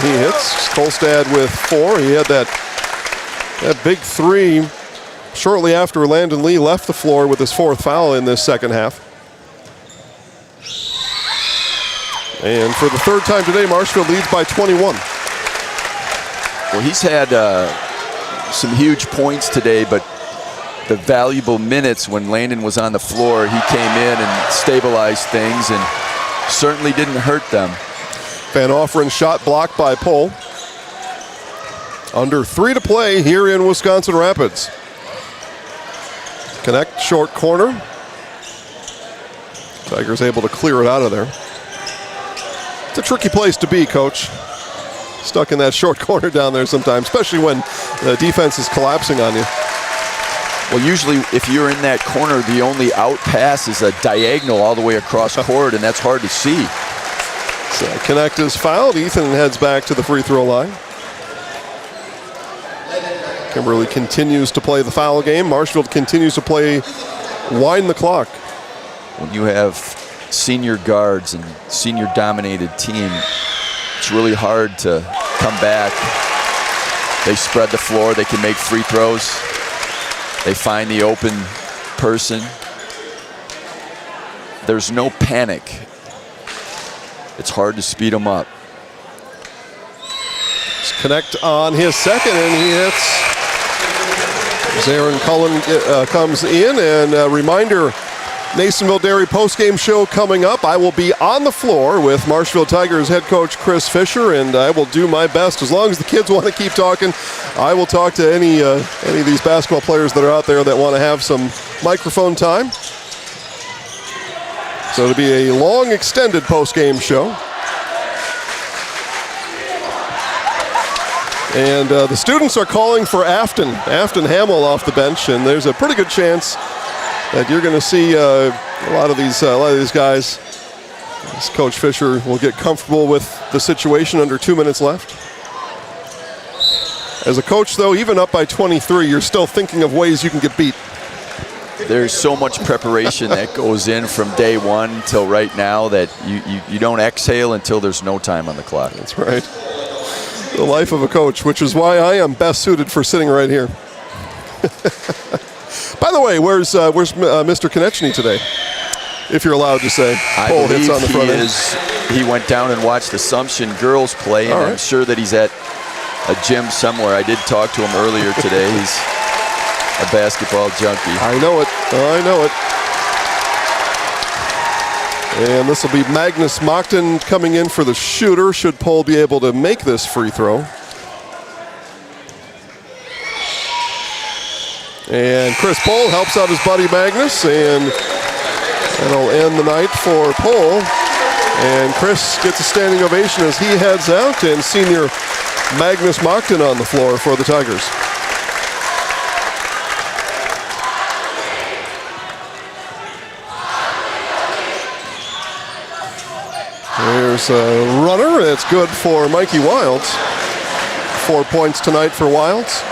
he hits. Kolstad with 4. He had that big 3 shortly after Landon Lee left the floor with his 4th foul in this second half. And for the 3rd time today, Marshfield leads by 21. Well, he's had some huge points today, but the valuable minutes when Landon was on the floor, he came in and stabilized things and certainly didn't hurt them. Van Offeren shot blocked by Pohl. Under 3 to play here in Wisconsin Rapids. Connect, short corner. Tigers able to clear it out of there. It's a tricky place to be, Coach. Stuck in that short corner down there sometimes, especially when the defense is collapsing on you. Well, usually if you're in that corner, the only out pass is a diagonal all the way across court, and that's hard to see. So Connect is fouled. Ethan heads back to the free throw line. Kimberly continues to play the foul game. Marshfield continues to play wind the clock. When you have senior guards and senior-dominated team, it's really hard to come back. They spread the floor. They can make free throws. They find the open person. There's no panic. It's hard to speed them up. Connect on his second, and he hits. As Aaron Cullen comes in, and a reminder, Nasonville Dairy postgame show coming up. I will be on the floor with Marshfield Tigers head coach Chris Fisher, and I will do my best. As long as the kids want to keep talking, I will talk to any of these basketball players that are out there that want to have some microphone time. So it'll be a long, extended postgame show. And the students are calling for Afton Hamill off the bench, and there's a pretty good chance that you're going to see a lot of these guys. As Coach Fisher will get comfortable with the situation under 2 minutes left. As a coach, though, even up by 23, you're still thinking of ways you can get beat. There's so much preparation that goes in from day one till right now that you don't exhale until there's no time on the clock. That's right. The life of a coach, which is why I am best suited for sitting right here. By the way, where's Mr. Konechny today? If you're allowed to say. I believe hits on the front end. He went down and watched Assumption girls play, and I'm sure that he's at a gym somewhere. I did talk to him earlier today. He's a basketball junkie. I know it. And this will be Magnus Mockton coming in for the shooter. Should Pohl be able to make this free throw? And Chris Pohl helps out his buddy Magnus, and that'll end the night for Pohl. And Chris gets a standing ovation as he heads out, and senior Magnus Mockton on the floor for the Tigers. There's a runner. That's good for Mikey Wilds. 4 points tonight for Wilds.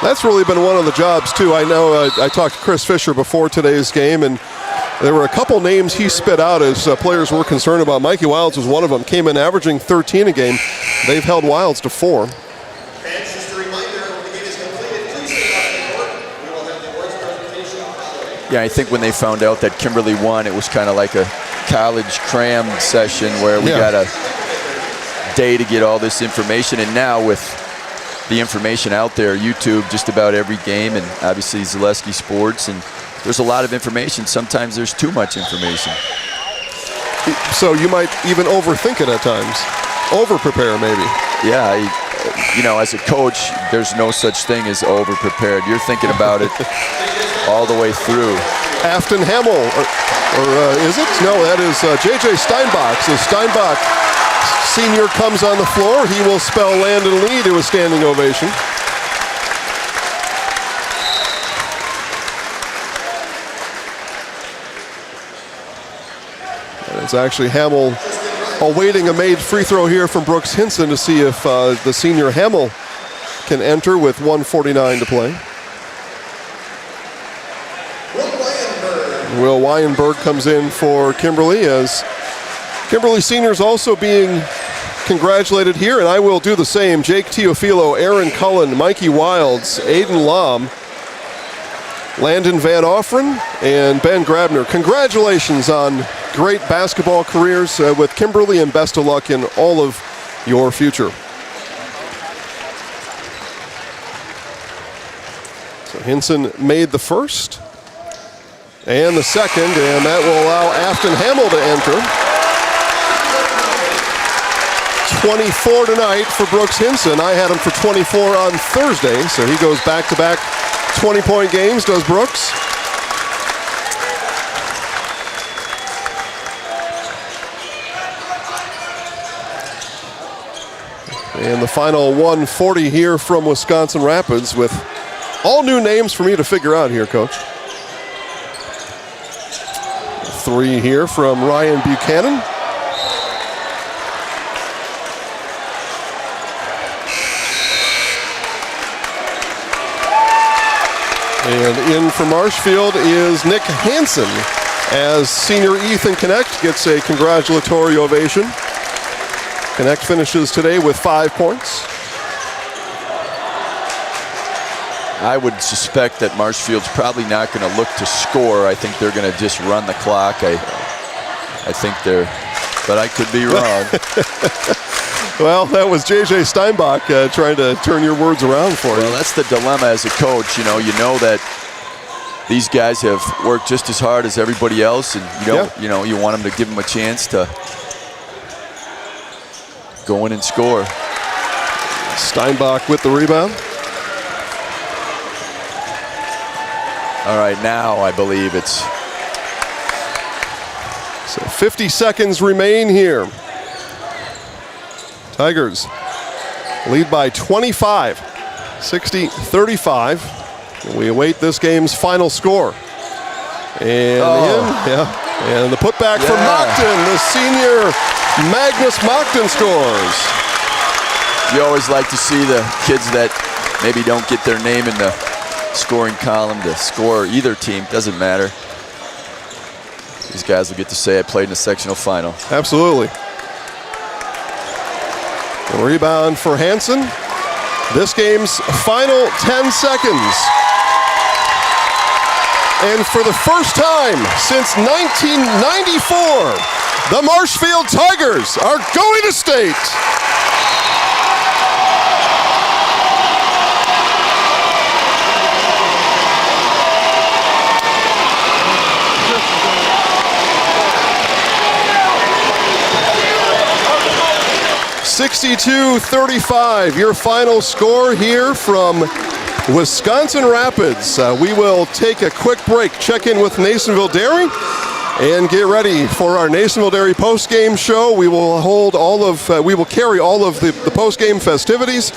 That's really been one of the jobs, too. I know I talked to Chris Fisher before today's game, and there were a couple names he spit out as players were concerned about. Mikey Wilds was one of them. Came in averaging 13 a game. They've held Wilds to 4. Yeah, I think when they found out that Kimberly won, it was kind of like a college cram session where we got a day to get all this information. And now with the information out there, YouTube, just about every game, and obviously Zaleski Sports, and there's a lot of information. Sometimes there's too much information. So you might even overthink it at times. Over-prepare, maybe. Yeah, as a coach, there's no such thing as over-prepared. You're thinking about it all the way through. Afton Hamill, or is it? No, that is J.J. Steinbach. So Steinbach, senior, comes on the floor. He will spell Landon Lee to a standing ovation. And it's actually Hamill awaiting a made free throw here from Brooks Hinson to see if the senior Hamill can enter with 1:49 to play. Will Weinberg comes in for Kimberly, as Kimberly seniors also being congratulated here, and I will do the same. Jake Teofilo, Aaron Cullen, Mikey Wilds, Aiden Lom, Landon Van Offren, and Ben Grabner. Congratulations on great basketball careers with Kimberly, and best of luck in all of your future. So Hinson made the first and the second, and that will allow Afton Hamill to enter. 24 tonight for Brooks Hinson. I had him for 24 on Thursday, so he goes back-to-back 20-point games, does Brooks. And the final 140 here from Wisconsin Rapids, with all new names for me to figure out here, Coach. 3 here from Ryan Buchanan. And in for Marshfield is Nick Hansen, as senior Ethan Connect gets a congratulatory ovation. Connect finishes today with 5 points. I would suspect that Marshfield's probably not going to look to score. I think they're going to just run the clock. I think they're, but I could be wrong. Well, that was J.J. Steinbach trying to turn your words around for you. Well, that's the dilemma as a coach. You know that these guys have worked just as hard as everybody else, and you want them to give them a chance to go in and score. Steinbach with the rebound. All right, now I believe it's... So 50 seconds remain here. Tigers lead by 25, 60-35. We await this game's final score. And and the putback for Moncton, the senior Magnus Moncton scores. You always like to see the kids that maybe don't get their name in the scoring column to score. Either team, doesn't matter. These guys will get to say I played in a sectional final. Absolutely. The rebound for Hansen. This game's final 10 seconds. And for the first time since 1994, the Marshfield Tigers are going to state. (62-35), your final score here from Wisconsin Rapids. We will take a quick break, check in with Nasonville Dairy, and get ready for our Nasonville Dairy post-game show. We will carry all of the post-game festivities,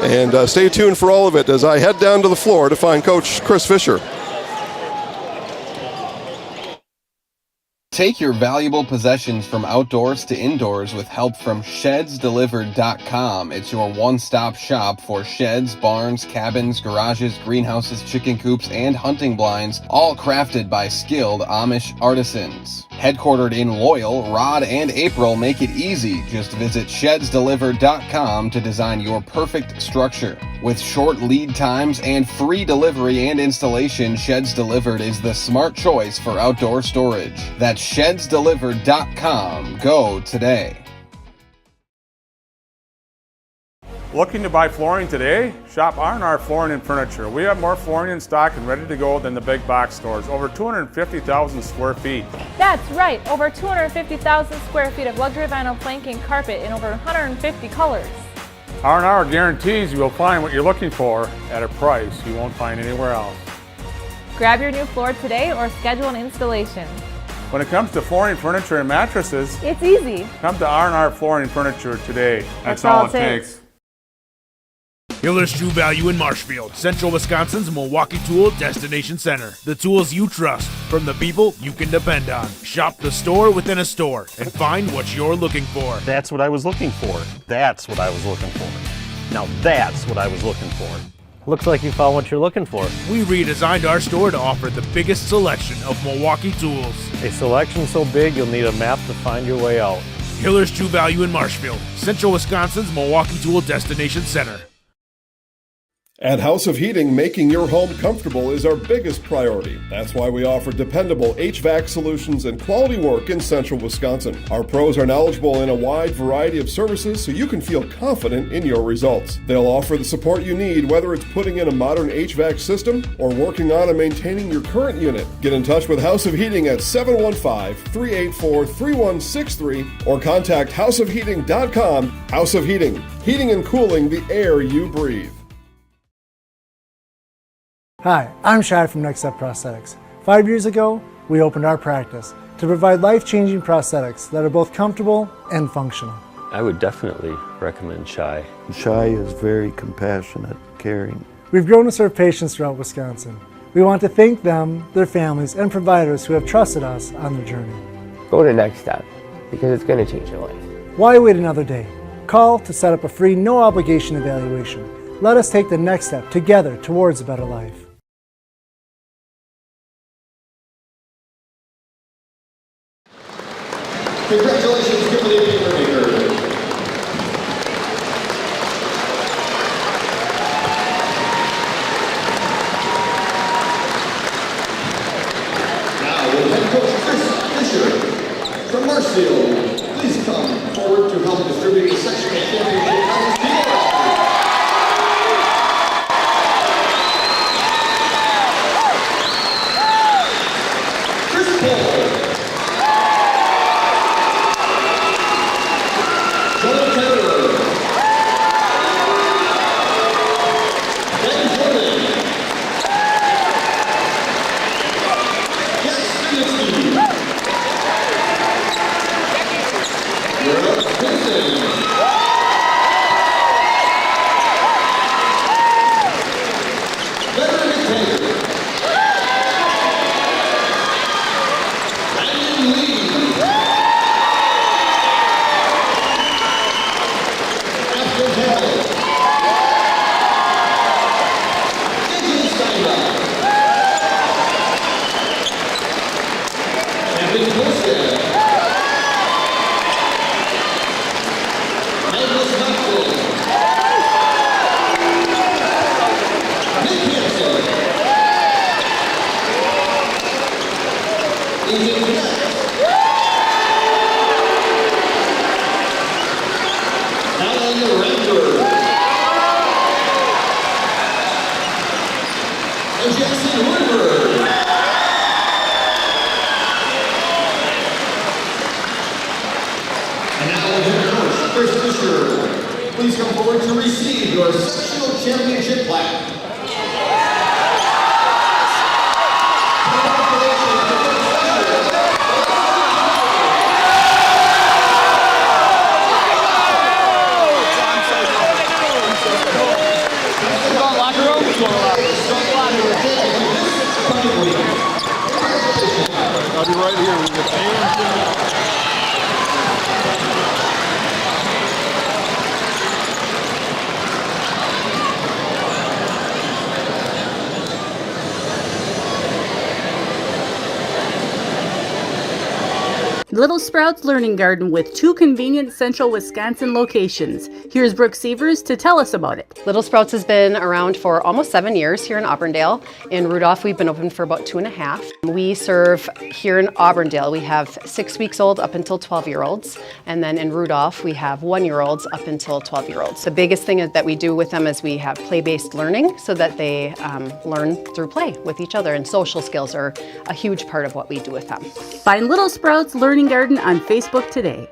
and stay tuned for all of it as I head down to the floor to find Coach Chris Fisher. Take your valuable possessions from outdoors to indoors with help from ShedsDelivered.com. It's your one-stop shop for sheds, barns, cabins, garages, greenhouses, chicken coops, and hunting blinds, all crafted by skilled Amish artisans. Headquartered in Loyal, Rod and April make it easy. Just visit ShedsDelivered.com to design your perfect structure. With short lead times and free delivery and installation, Sheds Delivered is the smart choice for outdoor storage. That's ShedsDelivered.com. Go today. Looking to buy flooring today? Shop R&R Flooring and Furniture. We have more flooring in stock and ready to go than the big box stores. Over 250,000 square feet. That's right, over 250,000 square feet of luxury vinyl plank and carpet in over 150 colors. R&R guarantees you will find what you're looking for at a price you won't find anywhere else. Grab your new floor today or schedule an installation. When it comes to flooring, furniture, and mattresses, it's easy. Come to R&R Flooring and Furniture today. That's all it takes. Hiller's True Value in Marshfield, Central Wisconsin's Milwaukee Tool Destination Center. The tools you trust from the people you can depend on. Shop the store within a store and find what you're looking for. That's what I was looking for. That's what I was looking for. Now that's what I was looking for. Looks like you found what you're looking for. We redesigned our store to offer the biggest selection of Milwaukee tools. A selection so big you'll need a map to find your way out. Hiller's True Value in Marshfield, Central Wisconsin's Milwaukee Tool Destination Center. At House of Heating, making your home comfortable is our biggest priority. That's why we offer dependable HVAC solutions and quality work in Central Wisconsin. Our pros are knowledgeable in a wide variety of services so you can feel confident in your results. They'll offer the support you need, whether it's putting in a modern HVAC system or working on and maintaining your current unit. Get in touch with House of Heating at 715-384-3163 or contact houseofheating.com. House of Heating, heating and cooling the air you breathe. Hi, I'm Shai from Next Step Prosthetics. 5 years ago, we opened our practice to provide life-changing prosthetics that are both comfortable and functional. I would definitely recommend Shai. Shai is very compassionate, caring. We've grown to serve patients throughout Wisconsin. We want to thank them, their families, and providers who have trusted us on their journey. Go to Next Step because it's going to change your life. Why wait another day? Call to set up a free, no-obligation evaluation. Let us take the next step together towards a better life. Congratulations, Kimberly Papermaker. Now, will head coach Chris Fisher from Marshfield please come forward to help distribute the sectional championship honors to Chris Paul. Please come forward to receive your sectional championship plaque. I'll be right here. Little Sprouts Learning Garden with 2 convenient Central Wisconsin locations. Here's Brooke Sievers to tell us about it. Little Sprouts has been around for almost 7 years here in Auburndale. In Rudolph, we've been open for about 2.5. We serve here in Auburndale. We have 6 weeks old up until 12-year-olds. And then in Rudolph, we have 1-year-olds up until 12-year-olds. The biggest thing that we do with them is we have play-based learning so that they learn through play with each other. And social skills are a huge part of what we do with them. Find Little Sprouts Learning Garden on Facebook today.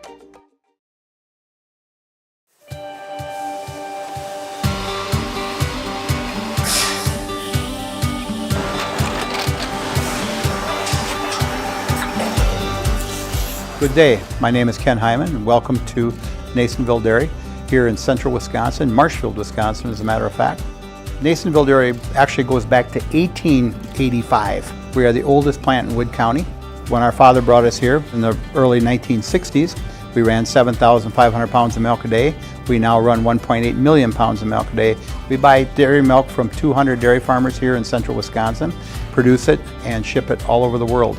Good day, my name is Ken Hyman and welcome to Nasonville Dairy here in central Wisconsin, Marshfield, Wisconsin as a matter of fact. Nasonville Dairy actually goes back to 1885. We are the oldest plant in Wood County. When our father brought us here in the early 1960s, we ran 7,500 pounds of milk a day. We now run 1.8 million pounds of milk a day. We buy dairy milk from 200 dairy farmers here in central Wisconsin, produce it and ship it all over the world.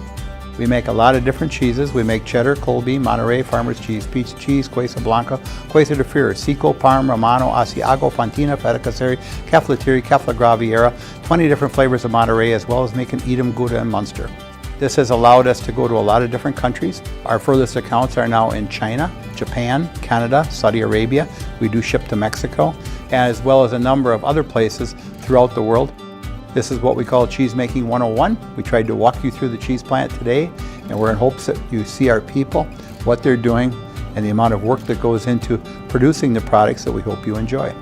We make a lot of different cheeses. We make cheddar, Colby, Monterey, Farmer's Cheese, Pizza Cheese, Quesa Blanca, Quesa de Freer, Seco, Parm, Romano, Asiago, Fontina, Feta Caseri, Caflateri, Cafla Graviera, 20 different flavors of Monterey, as well as making Edam, Gouda, and Munster. This has allowed us to go to a lot of different countries. Our furthest accounts are now in China, Japan, Canada, Saudi Arabia. We do ship to Mexico, as well as a number of other places throughout the world. This is what we call Cheese Making 101. We tried to walk you through the cheese plant today, and we're in hopes that you see our people, what they're doing, and the amount of work that goes into producing the products that we hope you enjoy.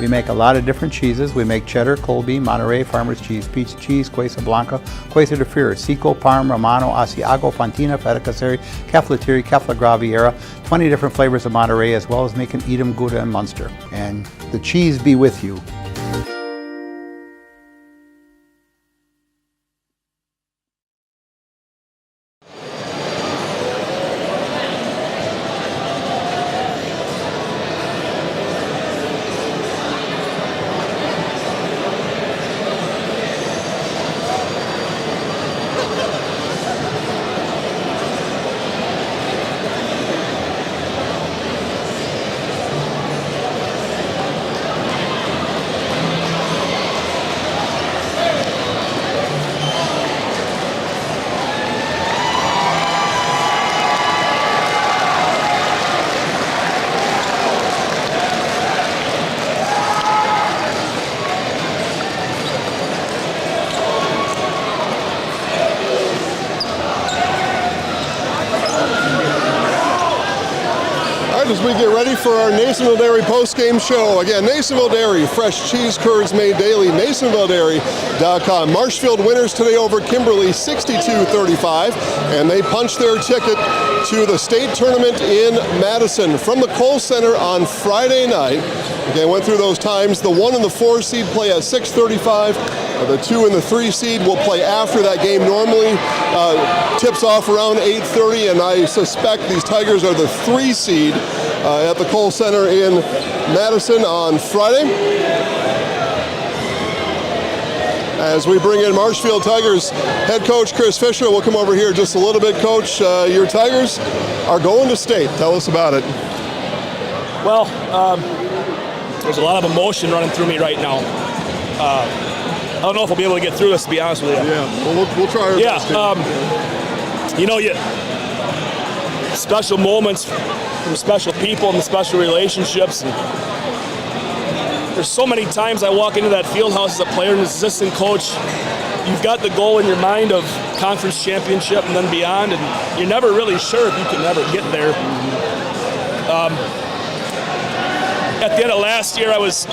We make a lot of different cheeses. We make cheddar, Colby, Monterey, Farmer's Cheese, Pizza Cheese, Quesa Blanca, Quesa de Freer, Seco, Parm, Romano, Asiago, Fontina, Feta Caseri, Caflateri, Cafla Graviera, 20 different flavors of Monterey, as well as making Edam, Gouda, and Munster. And the cheese be with you. As we get ready for our Nasonville Dairy post-game show. Again, Nasonville Dairy, fresh cheese curds made daily, NasonvilleDairy.com. Marshfield winners today over Kimberly, 62-35, and they punched their ticket to the state tournament in Madison from the Kohl Center on Friday night. Again, went through those times. The 1 and the 4 seed play at 6:35. The 2 and the 3 seed will play after that game normally. Tips off around 8:30, and I suspect these Tigers are the 3 seed at the Kohl Center in Madison on Friday. As we bring in Marshfield Tigers head coach Chris Fisher, we'll come over here just a little bit. Coach, your Tigers are going to state. Tell us about it. Well, there's a lot of emotion running through me right now. I don't know if I'll be able to get through this, to be honest with you. Yeah, well, we'll try our best. You know, special moments from special people and the special relationships. And there's so many times I walk into that field house as a player and assistant coach. You've got the goal in your mind of conference championship and then beyond, and you're never really sure if you can ever get there. At the end of last year, I was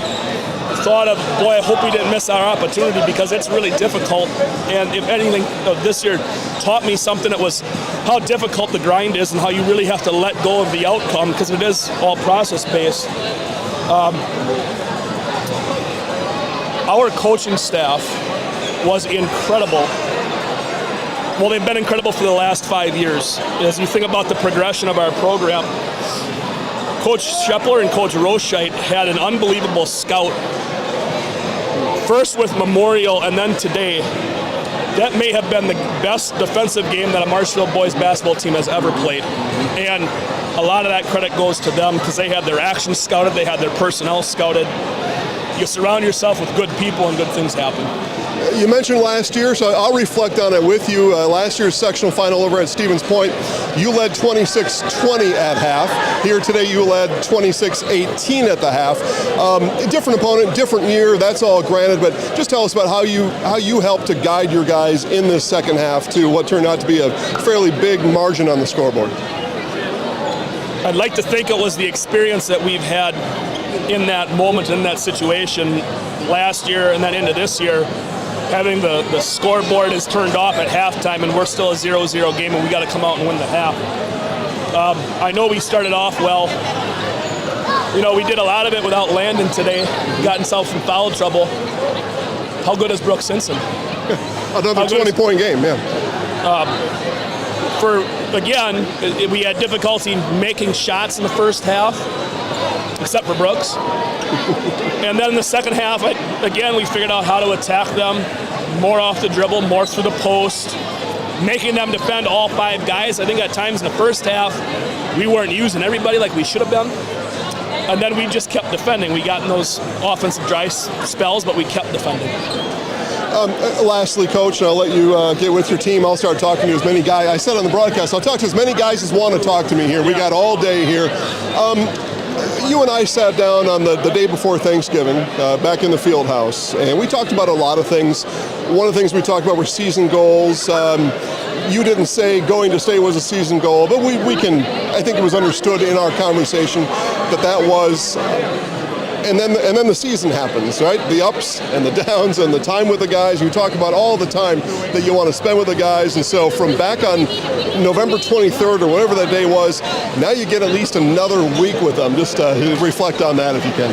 thought of, boy, I hope we didn't miss our opportunity because it's really difficult. And if anything, this year taught me something. It was how difficult the grind is and how you really have to let go of the outcome because it is all process-based. Our coaching staff was incredible. Well, they've been incredible for the last 5 years. As you think about the progression of our program, Coach Schepler and Coach Roscheit had an unbelievable scout, first with Memorial and then today. That may have been the best defensive game that a Marshfield boys basketball team has ever played. And a lot of that credit goes to them because they had their actions scouted, they had their personnel scouted. You surround yourself with good people and good things happen. You mentioned last year, so I'll reflect on it with you. Last year's sectional final over at Stevens Point, you led 26-20 at half. Here today you led 26-18 at the half. Different opponent, different year, that's all granted, but just tell us about how you helped to guide your guys in this second half to what turned out to be a fairly big margin on the scoreboard. I'd like to think it was the experience that we've had in that moment, in that situation last year and then into this year. Having the scoreboard is turned off at halftime and we're still a 0-0 game and we got to come out and win the half. I know we started off well. You know, we did a lot of it without Landon today. Got himself in foul trouble. How good is Brooks Hinson? Another 20-point game, yeah. We had difficulty making shots in the first half, except for Brooks. And then in the second half, we figured out how to attack them more off the dribble, more through the post, making them defend all 5 guys. I think at times in the first half, we weren't using everybody like we should have been. And then we just kept defending. We got in those offensive dry spells, but we kept defending. Lastly, Coach, I'll let you get with your team. I'll start talking to as many guys. I said on the broadcast, I'll talk to as many guys as want to talk to me here. We got all day here. You and I sat down on the day before Thanksgiving back in the field house, and we talked about a lot of things. One of the things we talked about were season goals. You didn't say going to state was a season goal, but I think it was understood in our conversation that was. And then the season happens, right? The ups and the downs and the time with the guys. You talk about all the time that you want to spend with the guys. And so from back on November 23rd or whatever that day was, now you get at least another week with them. Just reflect on that if you can.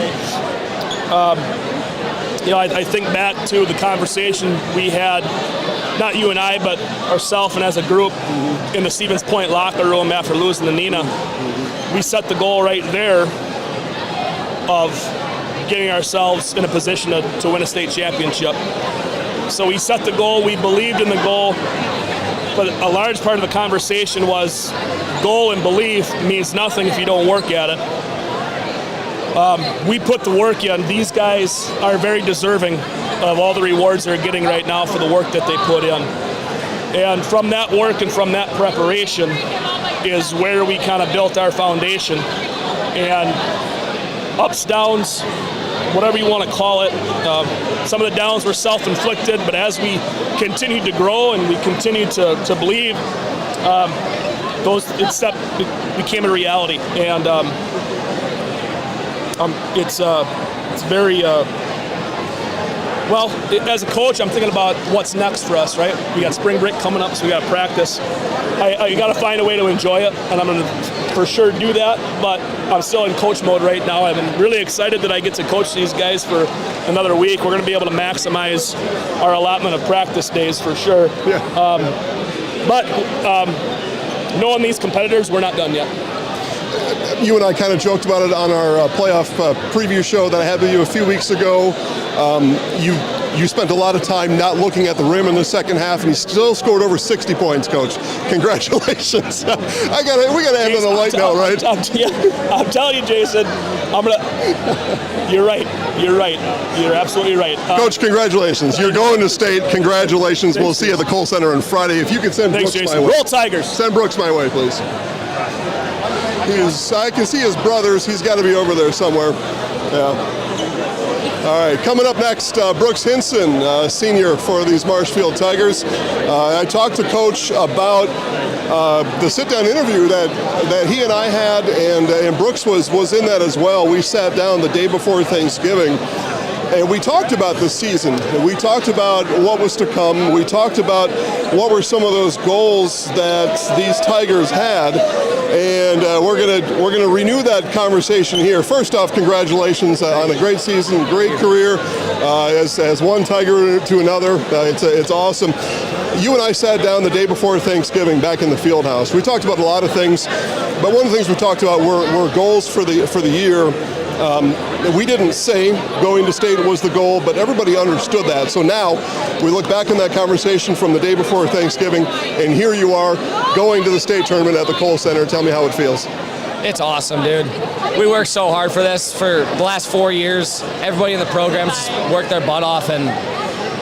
I think back to the conversation we had, not you and I, but ourselves and as a group in the Stevens Point locker room after losing to Nina. We set the goal right there of getting ourselves in a position to win a state championship. So we set the goal, we believed in the goal, but a large part of the conversation was goal and belief means nothing if you don't work at it. We put the work in. These guys are very deserving of all the rewards they're getting right now for the work that they put in. And from that work and from that preparation is where we kind of built our foundation. And ups, downs, whatever you want to call it. Some of the downs were self-inflicted, but as we continued to grow and we continued to believe, it became a reality. And it's very, as a coach, I'm thinking about what's next for us, right? We got spring break coming up, so we got to practice. You got to find a way to enjoy it, and I'm going to for sure do that, but I'm still in coach mode right now. I'm really excited that I get to coach these guys for another week. We're going to be able to maximize our allotment of practice days for sure. Yeah. But knowing these competitors, we're not done yet. You and I kind of joked about it on our playoff preview show that I had with you a few weeks ago. You spent a lot of time not looking at the rim in the second half, and you still scored over 60 points, Coach. Congratulations. We gotta end on a light note, right? I'm telling you, Jason, you're right. You're absolutely right. Coach, congratulations. You're going to state. Congratulations. We'll see you at the Kohl Center on Friday. If you can send Brooks my way. Roll Tigers. Send Brooks my way, please. I can see his brothers. He's got to be over there somewhere. Yeah. All right, coming up next, Brooks Hinson, senior for these Marshfield Tigers. I talked to Coach about the sit-down interview that he and I had, and Brooks was in that as well. We sat down the day before Thanksgiving, and we talked about the season. We talked about what was to come. We talked about what were some of those goals that these Tigers had. And we're gonna renew that conversation here. First off, congratulations on a great season, great career, as one Tiger to another. It's awesome. You and I sat down the day before Thanksgiving back in the field house. We talked about a lot of things, but one of the things we talked about were goals for the year. We didn't say going to state was the goal, but everybody understood that. So now we look back on that conversation from the day before Thanksgiving, and here you are going to the state tournament at the Kohl Center. Tell me how it feels. It's awesome, dude. We worked so hard for this for the last 4 years. Everybody in the program just worked their butt off, and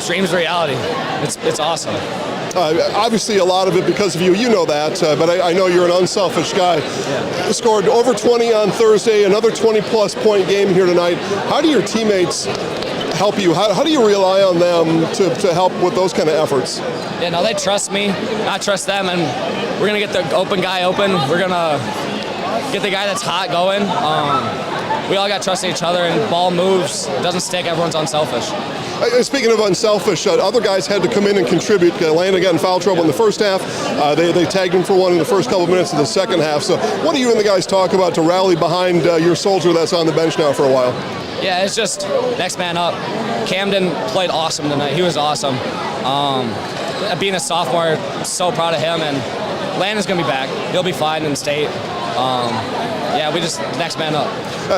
dreams reality. It's awesome. Obviously, a lot of it because of you. You know that, but I know you're an unselfish guy. Yeah. You scored over 20 on Thursday, another 20-plus point game here tonight. How do your teammates help you? How do you rely on them to help with those kind of efforts? Yeah, no, they trust me. I trust them, and we're going to get the open guy open. We're going to get the guy that's hot going. We all got trust in each other, and ball moves. It doesn't stick. Everyone's unselfish. Speaking of unselfish, other guys had to come in and contribute. Landon got in foul trouble in the first half. They tagged him for one in the first couple of minutes of the second half. So what do you and the guys talk about to rally behind your soldier that's on the bench now for a while? Yeah, it's just next man up. Camden played awesome tonight. He was awesome. Being a sophomore, so proud of him. And Landon's going to be back. He'll be fine in state. Yeah, we just next man up.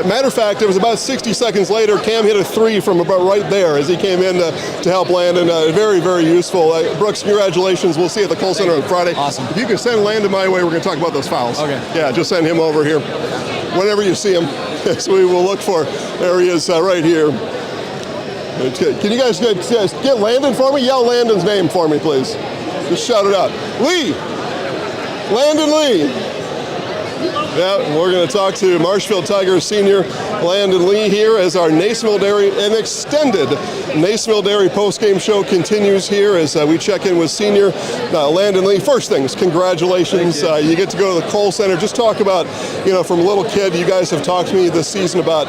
Matter of fact, it was about 60 seconds later, Cam hit a three from about right there as he came in to help Landon. Very, very useful. Brooks, congratulations. We'll see you at the Kohl Center on Friday. Awesome. If you can send Landon my way, we're going to talk about those fouls. Okay. Yeah, just send him over here. Whenever you see him, so we will look for. There he is right here. Can you guys get Landon for me? Yell Landon's name for me, please. Just shout it out. Lee! Landon Lee! Yeah, we're going to talk to Marshfield Tigers senior Landon Lee here as our Nasonville Dairy, an extended Nasonville Dairy postgame show continues here as we check in with senior Landon Lee. First things, congratulations. You get to go to the Kohl Center. Just talk about, from a little kid, you guys have talked to me this season about,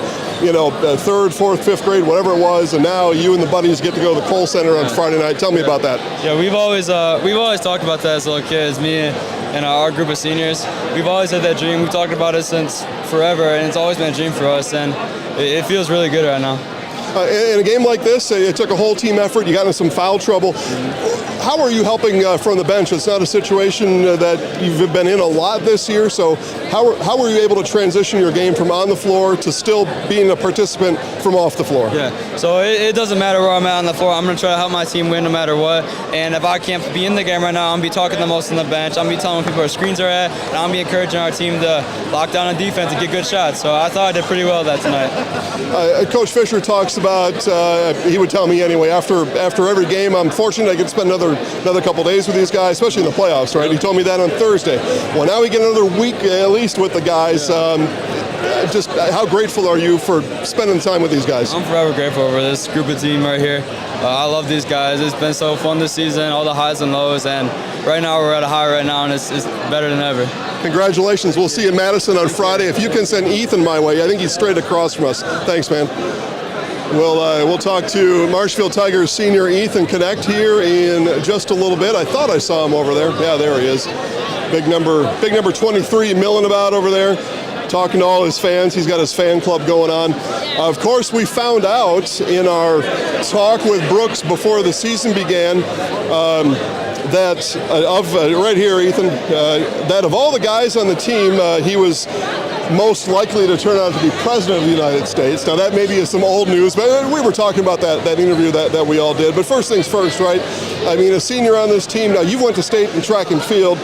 third, fourth, fifth grade, whatever it was, and now you and the buddies get to go to the Kohl Center on Friday night. Tell me about that. Yeah, we've always talked about that as little kids, me and our group of seniors. We've always had that dream. We've talked about it since forever, and it's always been a dream for us, and it feels really good right now. In a game like this, it took a whole team effort. You got into some foul trouble. How are you helping from the bench? It's not a situation that you've been in a lot this year, so how were you able to transition your game from on the floor to still being a participant from off the floor? Yeah, so it doesn't matter where I'm at on the floor. I'm going to try to help my team win no matter what, and if I can't be in the game right now, I'm going to be talking the most on the bench. I'm going to be telling people where screens are at, and I'm going to be encouraging our team to lock down on defense and get good shots. So I thought I did pretty well that tonight. Coach Fisher talks about, he would tell me anyway, after every game, I'm fortunate I get to spend another couple days with these guys, especially in the playoffs, right? He told me that on Thursday. Well, now we get another week at least with the guys. Just how grateful are you for spending time with these guys? I'm forever grateful for this group of team right here. I love these guys. It's been so fun this season, all the highs and lows, and right now we're at a high right now, and it's better than ever. Congratulations. We'll see you in Madison on Friday. If you can send Ethan my way, I think he's straight across from us. Thanks, man. We'll talk to Marshfield Tigers senior Ethan Connect here in just a little bit. I thought I saw him over there. Yeah, there he is. Big number 23 milling about over there, talking to all his fans. He's got his fan club going on. Of course, we found out in our talk with Brooks before the season began that right here, Ethan, that of all the guys on the team, he was most likely to turn out to be president of the United States. Now that maybe is some old news, but we were talking about that interview that we all did. But first things first, right? I mean, a senior on this team, now you went to state in track and field,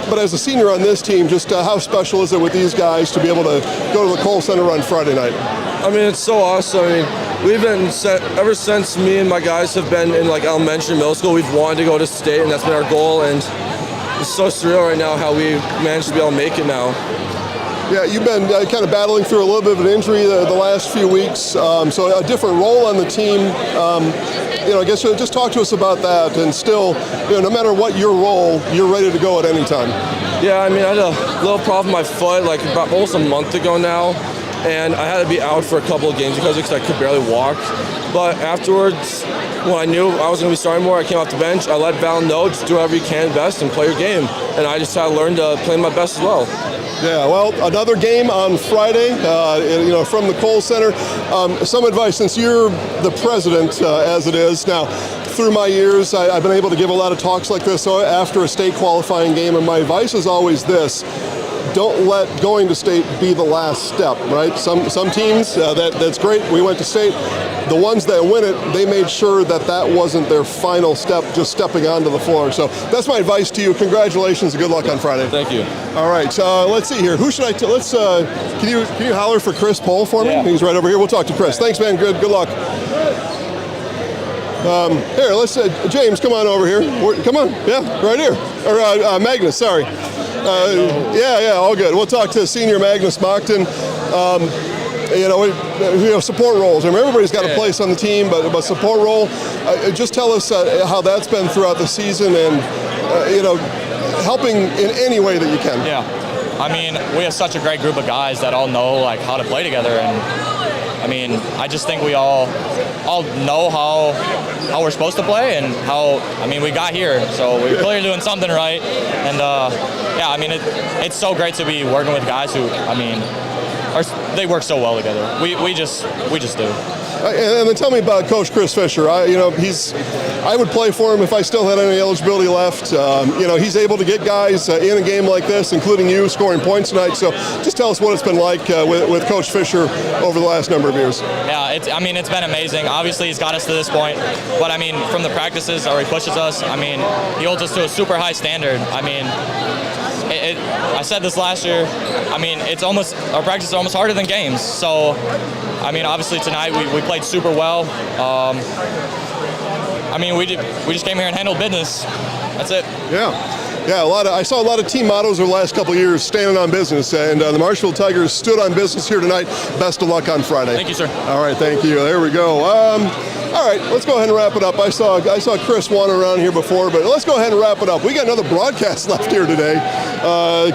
but as a senior on this team, just how special is it with these guys to be able to go to the Kohl Center on Friday night? I mean, it's so awesome. I mean, we've been ever since me and my guys have been in like elementary, middle school, we've wanted to go to state, and that's been our goal. And it's so surreal right now how we managed to be able to make it now. Yeah, you've been kind of battling through a little bit of an injury the last few weeks, so a different role on the team. I guess just talk to us about that, and still, no matter what your role, you're ready to go at any time. Yeah, I mean, I had a little problem with my foot like about almost a month ago now, and I had to be out for a couple of games because I could barely walk. But afterwards, when I knew I was going to be starting more, I came off the bench. I let Val know, just do whatever you can best and play your game. And I just had to learn to play my best as well. Yeah, well, another game on Friday, from the Kohl Center. Some advice, since you're the president, as it is now. Through my years, I've been able to give a lot of talks like this after a state qualifying game, and my advice is always this: don't let going to state be the last step, right? Some teams, that's great, we went to state. The ones that win it, they made sure that wasn't their final step, just stepping onto the floor. So that's my advice to you. Congratulations and good luck on Friday. Thank you. All right, let's see here. Who should I let's can you holler for Chris Pohl for me? Yeah. He's right over here. We'll talk to Chris. Thanks, man. Good luck. Here, let's James, come on over here. Come on, yeah, right here. Or Magnus, sorry. Yeah, all good. We'll talk to senior Magnus Mockton. Support roles. I mean, everybody's got a place on the team, but support role. Just tell us how that's been throughout the season, and helping in any way that you can. Yeah, I mean, we have such a great group of guys that all know how to play together, and I mean, I just think we all know how we're supposed to play and we got here, so we're clearly doing something right, and it's so great to be working with guys who, they work so well together. We just do. And then tell me about Coach Chris Fisher. I would play for him if I still had any eligibility left. He's able to get guys in a game like this, including you, scoring points tonight. So just tell us what it's been like with Coach Fisher over the last number of years. Yeah, it's been amazing. Obviously, he's got us to this point, but from the practices where he pushes us, he holds us to a super high standard. I said this last year. Our practice is almost harder than games. So, obviously tonight we played super well. We just came here and handled business. That's it. Yeah. I saw a lot of team mottos over the last couple of years, standing on business, and the Marshfield Tigers stood on business here tonight. Best of luck on Friday. Thank you, sir. All right, thank you. There we go. All right, let's go ahead and wrap it up. I saw Chris wandering around here before, but let's go ahead and wrap it up. We got another broadcast left here today,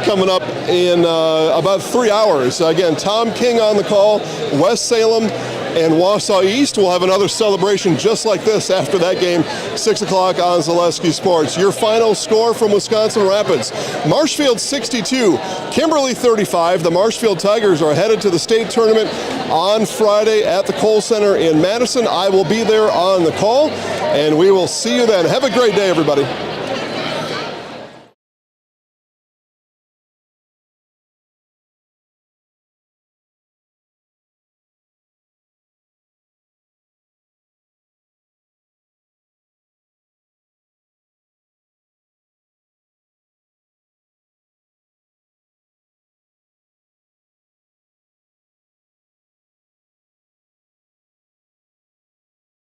coming up in about 3 hours. Again, Tom King on the call, West Salem and Wausau East will have another celebration just like this after that game, 6 o'clock on Zaleski Sports. Your final score from Wisconsin Rapids: Marshfield 62, Kimberly 35. The Marshfield Tigers are headed to the state tournament on Friday at the Kohl Center in Madison. I will be there on the call, and we will see you then. Have a great day, everybody.